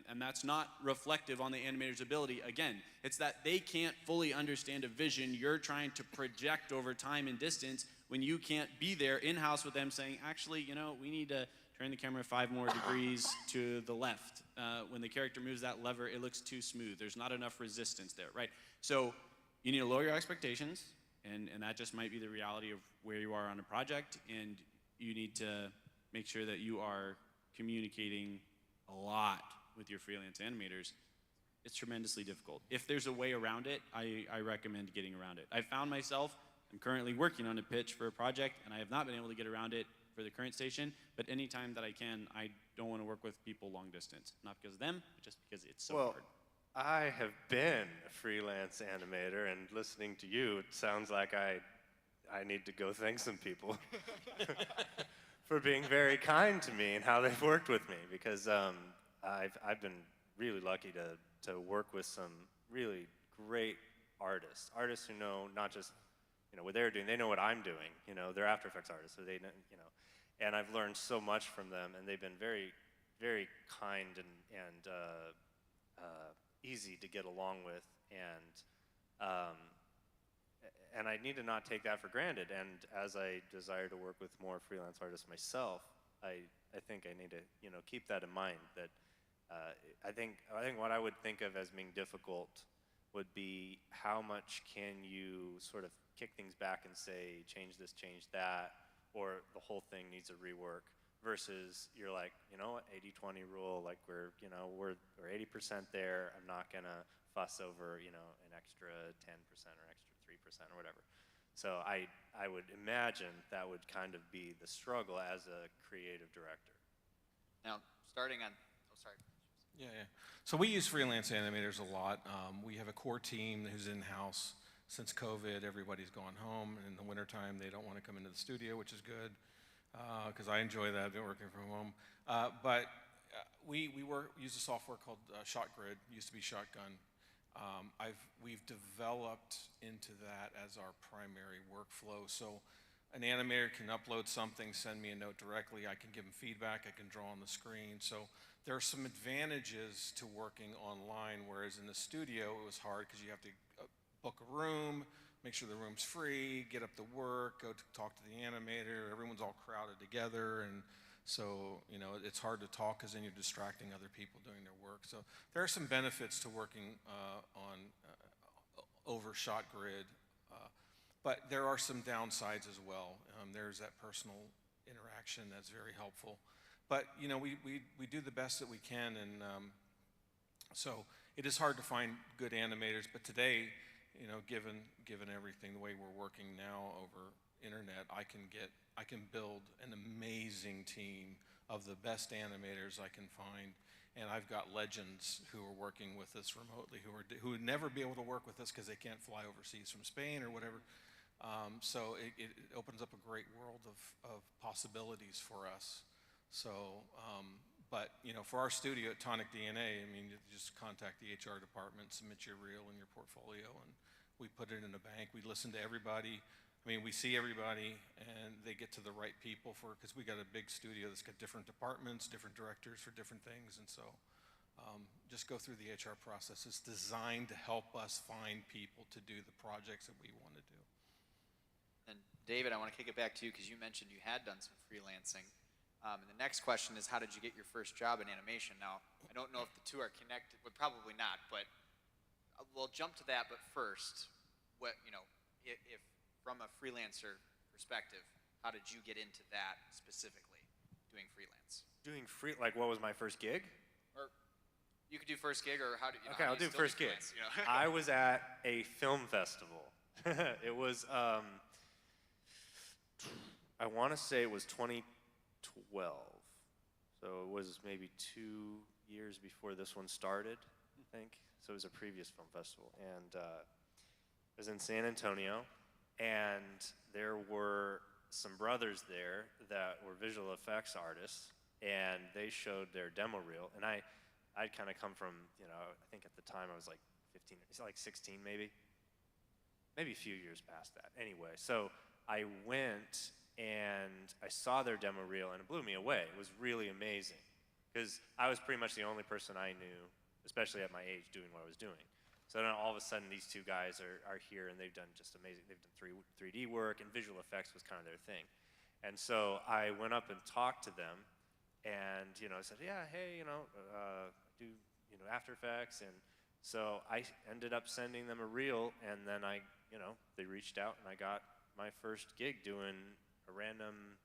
S4: And that's not reflective on the animator's ability. Again, it's that they can't fully understand a vision you're trying to project over time and distance when you can't be there in-house with them saying, actually, we need to turn the camera 5 more degrees to the left. When the character moves that lever, it looks too smooth. There's not enough resistance there, right? So you need to lower your expectations, and that just might be the reality of where you are on a project, and you need to make sure that you are communicating a lot with your freelance animators. It's tremendously difficult. If there's a way around it, I recommend getting around it. I found myself, I'm currently working on a pitch for a project, and I have not been able to get around it for the current station, but anytime that I can, I don't want to work with people long distance. Not because of them, but just because it's so hard.
S6: I have been a freelance animator, and listening to you, it sounds like I need to go thank some people for being very kind to me and how they've worked with me, because I've been really lucky to work with some really great artists who know not just what they're doing, they know what I'm doing. They're After Effects artists, so they know, and I've learned so much from them, and they've been very, very kind and easy to get along with, and I need to not take that for granted. And as I desire to work with more freelance artists myself, I think I need to keep that in mind. That I think what I would think of as being difficult would be how much can you sort of kick things back and say, change this, change that, or the whole thing needs a rework, versus you're like, 80-20 rule, like we're 80% there, I'm not gonna fuss over, an extra 10% or extra 3% or whatever. So I would imagine that would kind of be the struggle as a creative director.
S2: Now, starting on, sorry.
S3: Yeah. So we use freelance animators a lot. We have a core team who's in-house. Since COVID, everybody's gone home, and in the wintertime, they don't want to come into the studio, which is good, because I enjoy that, working from home. But we use a software called ShotGrid, used to be Shotgun. We've developed into that as our primary workflow. So an animator can upload something, send me a note directly, I can give them feedback, I can draw on the screen. So there are some advantages to working online, whereas in the studio it was hard because you have to book a room, make sure the room's free, get up to work, go to talk to the animator, everyone's all crowded together, and so it's hard to talk because then you're distracting other people doing their work. So there are some benefits to working over ShotGrid, but there are some downsides as well. There's that personal interaction that's very helpful. But we do the best that we can, and so it is hard to find good animators. But today, given everything, the way we're working now over internet, I can build an amazing team of the best animators I can find. And I've got legends who are working with us remotely, who would never be able to work with us because they can't fly overseas from Spain or whatever. So it opens up a great world of possibilities for us. So, but for our studio at Tonic DNA, you just contact the HR department, submit your reel and your portfolio, and we put it in a bank. We listen to everybody. I mean, we see everybody and they get to the right people because we got a big studio that's got different departments, different directors for different things. And so just go through the HR process. It's designed to help us find people to do the projects that we want to do.
S2: And David, I want to kick it back to you because you mentioned you had done some freelancing. And the next question is, how did you get your first job in animation? Now, I don't know if the two are connected, but probably not. But we'll jump to that. But first, if from a freelancer perspective, how did you get into that specifically, doing freelance?
S6: Like what was my first gig?
S2: Or you could do first gig, or how do you?
S6: Okay, I'll do first gig. I was at a film festival. It was, I want to say it was 2012. So it was maybe 2 years before this one started, I think. So it was a previous film festival. And it was in San Antonio. And there were some brothers there that were visual effects artists. And they showed their demo reel. And I'd kind of come from, I think at the time I was like 15, like 16 maybe. Maybe a few years past that. Anyway, so I went and I saw their demo reel and it blew me away. It was really amazing because I was pretty much the only person I knew, especially at my age, doing what I was doing. So then all of a sudden these two guys are here and they've done just amazing. They've done 3D work and visual effects was kind of their thing. And so I went up and talked to them and, I said, yeah, hey, I do, After Effects. And so I ended up sending them a reel and then they reached out and I got my first gig doing a random,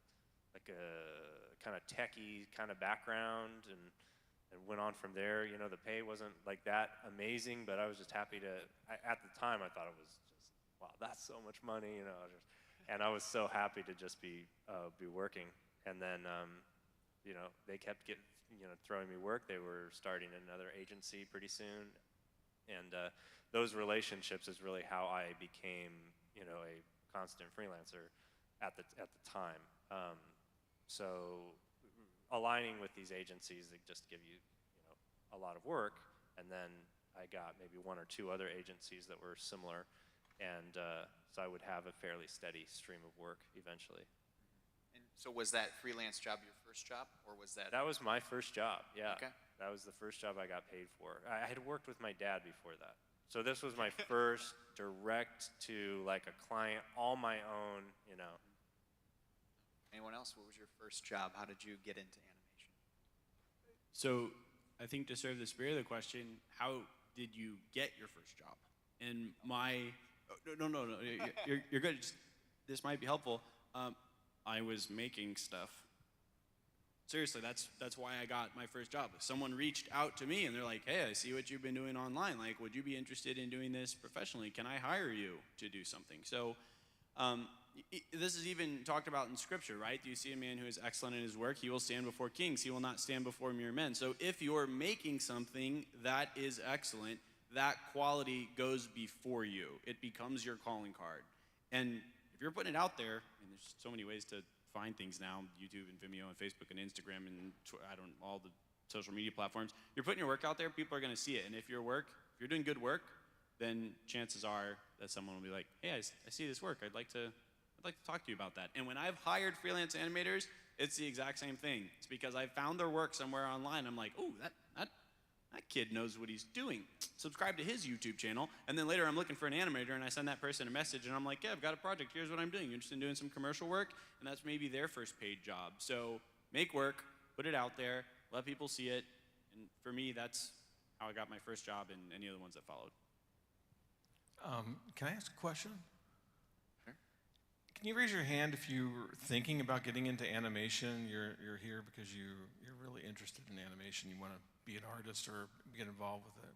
S6: like a kind of techie kind of background and went on from there. The pay wasn't like that amazing, but I was just happy at the time I thought it was just, wow, that's so much money, and I was so happy to just be working. And then, they kept throwing me work. They were starting another agency pretty soon. And those relationships is really how I became, a constant freelancer at the time. So aligning with these agencies that just give you, a lot of work, and then I got maybe 1 or 2 other agencies that were similar, and so I would have a fairly steady stream of work eventually.
S2: And so was that freelance job your first job, or was that?
S6: That was my first job, yeah.
S2: Okay.
S6: That was the first job I got paid for. I had worked with my dad before that. So this was my first direct to like a client, all my own,
S2: Anyone else? What was your first job? How did you get into animation?
S4: So I think to serve the spirit of the question, how did you get your first job? And no, you're good. This might be helpful. I was making stuff. Seriously, that's why I got my first job. If someone reached out to me and they're like, hey, I see what you've been doing online. Like, would you be interested in doing this professionally? Can I hire you to do something? So this is even talked about in Scripture, right? Do you see a man who is excellent in his work? He will stand before kings. He will not stand before mere men. So if you're making something that is excellent, that quality goes before you. It becomes your calling card. And if you're putting it out there, and there's so many ways to find things now, YouTube and Vimeo and Facebook and Instagram and all the social media platforms, you're putting your work out there, people are going to see it. And if you're doing good work, then chances are that someone will be like, hey, I see this work. I'd like to talk to you about that. And when I've hired freelance animators, it's the exact same thing. It's because I found their work somewhere online. I'm like, oh, that kid knows what he's doing. Subscribe to his YouTube channel. And then later I'm looking for an animator and I send that person a message and I'm like, yeah, I've got a project. Here's what I'm doing. You interested in doing some commercial work? And that's maybe their first paid job. So make work, put it out there, let people see it. And for me, that's how I got my first job and any other ones that followed.
S3: Can I ask a question?
S2: Sure.
S3: Can you raise your hand if you're thinking about getting into animation? You're here because you're really interested in animation. You want to be an artist or get involved with it.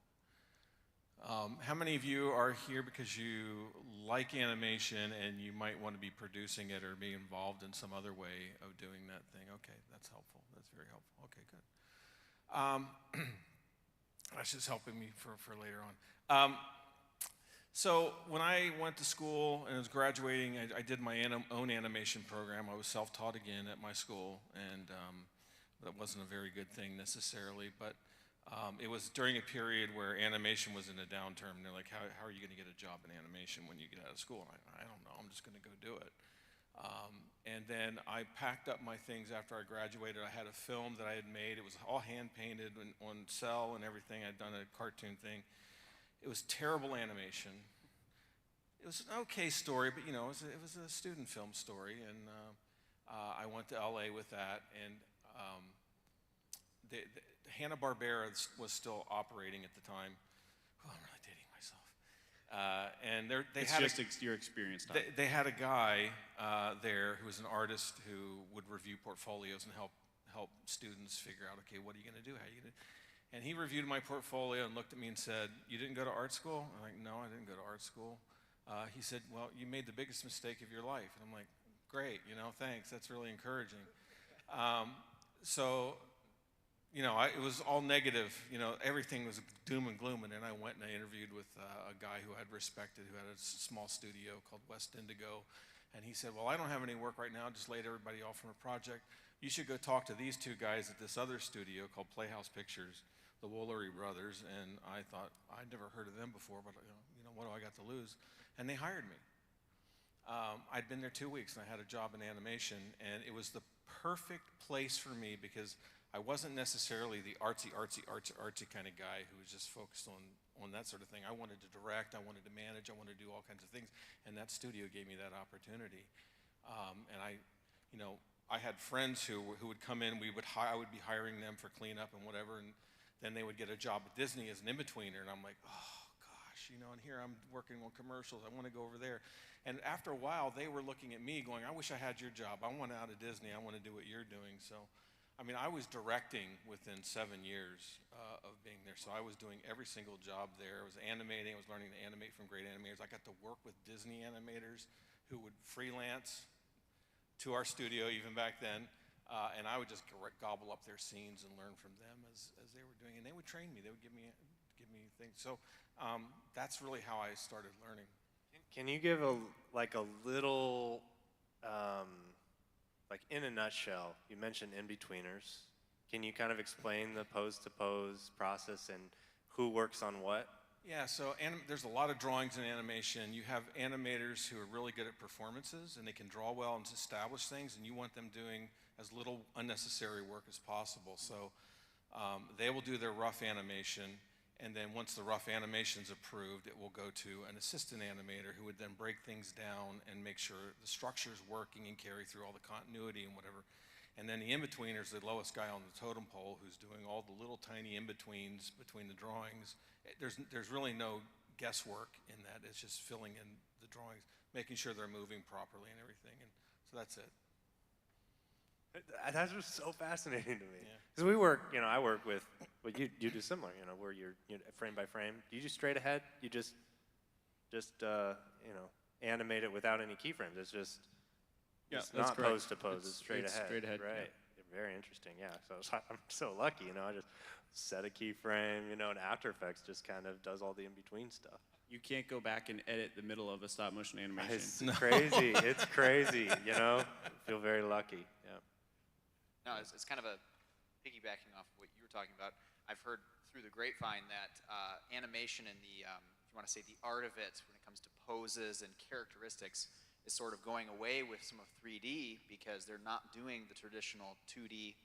S3: How many of you are here because you like animation and you might want to be producing it or be involved in some other way of doing that thing? Okay, that's helpful. That's very helpful. Okay, good. That's just helping me for later on. So when I went to school and was graduating, I did my own animation program. I was self-taught again at my school, and that wasn't a very good thing necessarily. But It was during a period where animation was in a downturn. And they're like, how are you going to get a job in animation when you get out of school? And I don't know. I'm just going to go do it. And then I packed up my things after I graduated. I had a film that I had made. It was all hand painted on cell and everything. I'd done a cartoon thing. It was terrible animation. It was an okay story, but it was a student film story. And I went to LA with that. And the Hanna-Barbera was still operating at the time. Oh, I'm really dating myself. And they
S4: It's
S3: had
S4: just your experience.
S3: they had a guy there who was an artist who would review portfolios and help students figure out, okay, what are you going to do? How are you going to? And he reviewed my portfolio and looked at me and said, "You didn't go to art school?" I'm like, "No, I didn't go to art school." He said, "Well, you made the biggest mistake of your life." And I'm like, "Great, thanks. That's really encouraging." It was all negative. Everything was doom and gloom. And then I went and I interviewed with a guy who I'd respected, who had a small studio called West Indigo. And he said, "Well, I don't have any work right now. Just laid everybody off from a project. You should go talk to these two guys at this other studio called Playhouse Pictures, the Woolery brothers." And I thought, I'd never heard of them before, but what do I got to lose? And they hired me. I'd been there 2 weeks and I had a job in animation, and it was the perfect place for me because I wasn't necessarily the artsy kind of guy who was just focused on that sort of thing. I wanted to direct, I wanted to manage, I wanted to do all kinds of things, and that studio gave me that opportunity. And I had friends who would come in. I would be hiring them for cleanup and whatever, and then they would get a job at Disney as an in-betweener, and I'm like, oh gosh, and here I'm working on commercials. I want to go over there. And after a while, they were looking at me going, "I wish I had your job. I want out of Disney. I want to do what you're doing." So, I was directing within 7 years of being there. So I was doing every single job there. I was animating. I was learning to animate from great animators. I got to work with Disney animators who would freelance to our studio even back then. And I would just gobble up their scenes and learn from them as they were doing. And they would train me. They would give me things. So that's really how I started learning.
S6: Can you give a little, in a nutshell, you mentioned in-betweeners. Can you kind of explain the pose-to-pose process and who works on what?
S3: Yeah, so there's a lot of drawings in animation. You have animators who are really good at performances, and they can draw well and establish things, and you want them doing as little unnecessary work as possible. So they will do their rough animation, and then once the rough animation's approved, it will go to an assistant animator who would then break things down and make sure the structure's working and carry through all the continuity and whatever. And then the in-betweener's the lowest guy on the totem pole who's doing all the little tiny in-betweens between the drawings. There's really no guesswork in that. It's just filling in the drawings, making sure they're moving properly and everything. And so that's it.
S6: That's just so fascinating to me.
S3: Yeah.
S6: Because we work, I work with, well, you do similar, where you're frame by frame. Do you just straight ahead? You just animate it without any keyframes. It's just, it's not pose to pose. It's straight ahead.
S4: Straight ahead.
S6: Right.
S4: Yeah.
S6: Very interesting. Yeah. So I'm so lucky. I just set a keyframe. And After Effects just kind of does all the in between stuff.
S4: You can't go back and edit the middle of a stop motion animation.
S6: It's crazy. It's crazy. Feel very lucky. Yeah.
S2: No, it's kind of a piggybacking off of what you were talking about. I've heard through the grapevine that animation and the, if you want to say the art of it when it comes to poses and characteristics is sort of going away with some of 3D because they're not doing the traditional 2D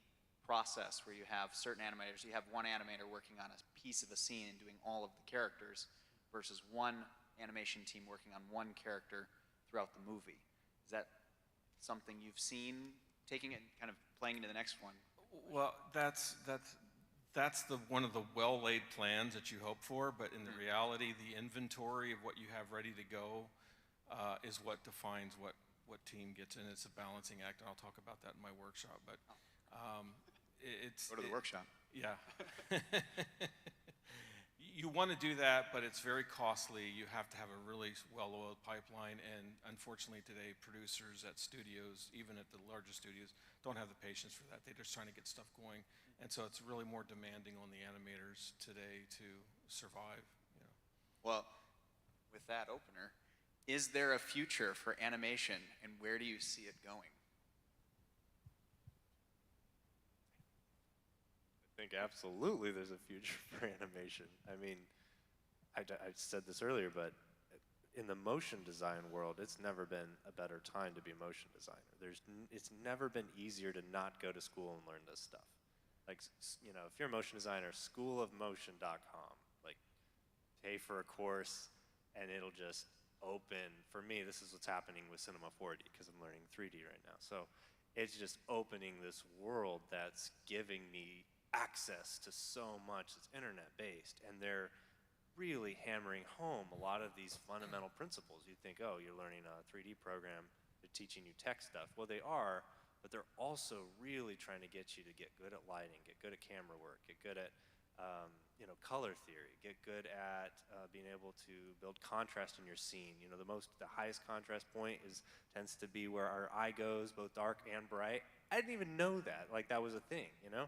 S2: process where you have certain animators. You have one animator working on a piece of a scene and doing all of the characters versus one animation team working on one character throughout the movie. Is that something you've seen, taking it and kind of playing into the next one?
S3: Well, that's one of the well-laid plans that you hope for, but in the reality, the inventory of what you have ready to go is what defines what team gets in. It's a balancing act, and I'll talk about that in my workshop. But
S2: Go to the workshop.
S3: Yeah. You want to do that, but it's very costly. You have to have a really well-oiled pipeline, and unfortunately today, producers at studios, even at the larger studios, don't have the patience for that. They're just trying to get stuff going, and so it's really more demanding on the animators today to survive.
S2: Well, with that opener, is there a future for animation, and where do you see it going?
S6: think absolutely there's a future for animation. I mean, I said this earlier, but in the motion design world, it's never been a better time to be a motion designer. It's never been easier to not go to school and learn this stuff. Like, you know, if you're a motion designer, schoolofmotion.com, like, pay for a course and it'll just open. For me, this is what's happening with Cinema 4D because I'm learning 3D right now. So it's just opening this world that's giving me access to so much that's internet based, and they're really hammering home a lot of these fundamental principles. You think, oh, you're learning a 3D program, they're teaching you tech stuff. Well, they are, but they're also really trying to get you to get good at lighting, get good at camera work, get good at you know, color theory, get good at being able to build contrast in your scene. You know, the highest contrast point tends to be where our eye goes, both dark and bright. I didn't even know that, like that was a thing, you know?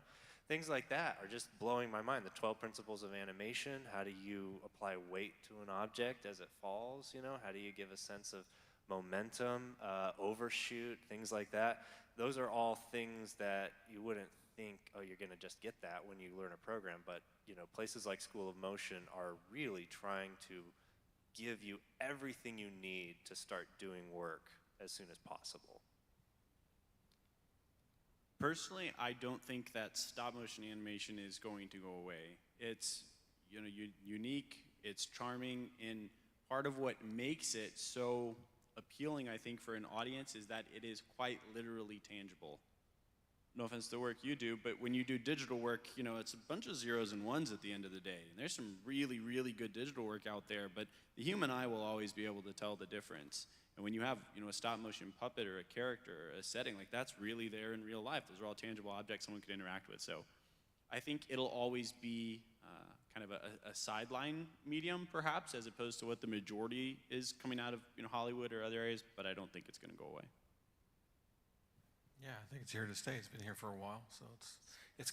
S6: Things like that are just blowing my mind. The 12 principles of animation, how do you apply weight to an object as it falls, you know? How do you give a sense of momentum, overshoot, things like that. Those are all things that you wouldn't think, oh, you're gonna just get that when you learn a program, but you know, places like School of Motion are really trying to give you everything you need to start doing work as soon as possible.
S4: Personally, I don't think that stop motion animation is going to go away. It's, you know, unique, it's charming, and part of what makes it so appealing, I think, for an audience is that it is quite literally tangible. No offense to the work you do, but when you do digital work, you know, it's a bunch of zeros and ones at the end of the day. And there's some really, really good digital work out there, but the human eye will always be able to tell the difference. And when you have, you know, a stop motion puppet or a character or a setting, like that's really there in real life. Those are all tangible objects someone could interact with. So I think it'll always be kind of a sideline medium, perhaps, as opposed to what the majority is coming out of, you know, Hollywood or other areas, but I don't think it's going to go away.
S3: Yeah, I think it's here to stay. It's been here for a while, so there's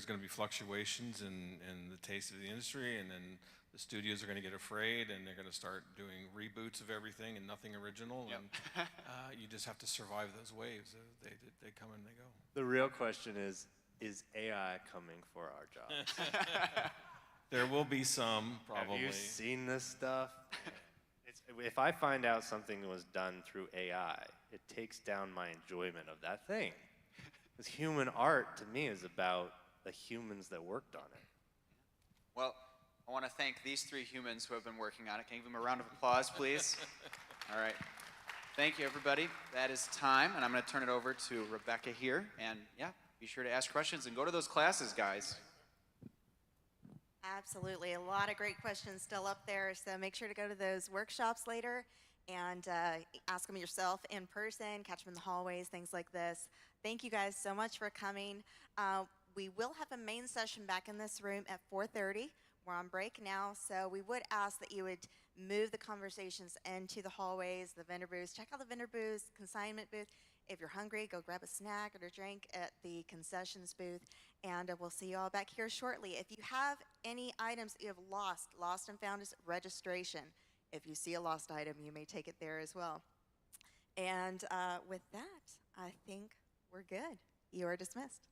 S3: gonna be fluctuations in the taste of the industry, and then the studios are gonna get afraid, and they're gonna start doing reboots of everything and nothing original,
S2: Yep.
S3: and you just have to survive those waves. They come and they go.
S6: The real question is AI coming for our jobs?
S3: There will be some, probably.
S6: Have you seen this stuff? If I find out something was done through AI, it takes down my enjoyment of that thing. Because human art, to me, is about the humans that worked on it.
S2: Well, I want to thank these three humans who have been working on it. Can you give them a round of applause, please? All right. Thank you, everybody. That is time, and I'm going to turn it over to Rebecca here. And yeah, be sure to ask questions and go to those classes, guys.
S1: Absolutely. A lot of great questions still up there, so make sure to go to those workshops later and ask them yourself in person, catch them in the hallways, things like this. Thank you guys so much for coming. We will have a main session back in this room at 4:30. We're on break now, so we would ask that you would move the conversations into the hallways, the vendor booths. Check out the vendor booths, consignment booth. If you're hungry, go grab a snack or a drink at the concessions booth, and we'll see you all back here shortly. If you have any items that you have lost and found is registration. If you see a lost item, you may take it there as well. And with that, I think we're good. You are dismissed.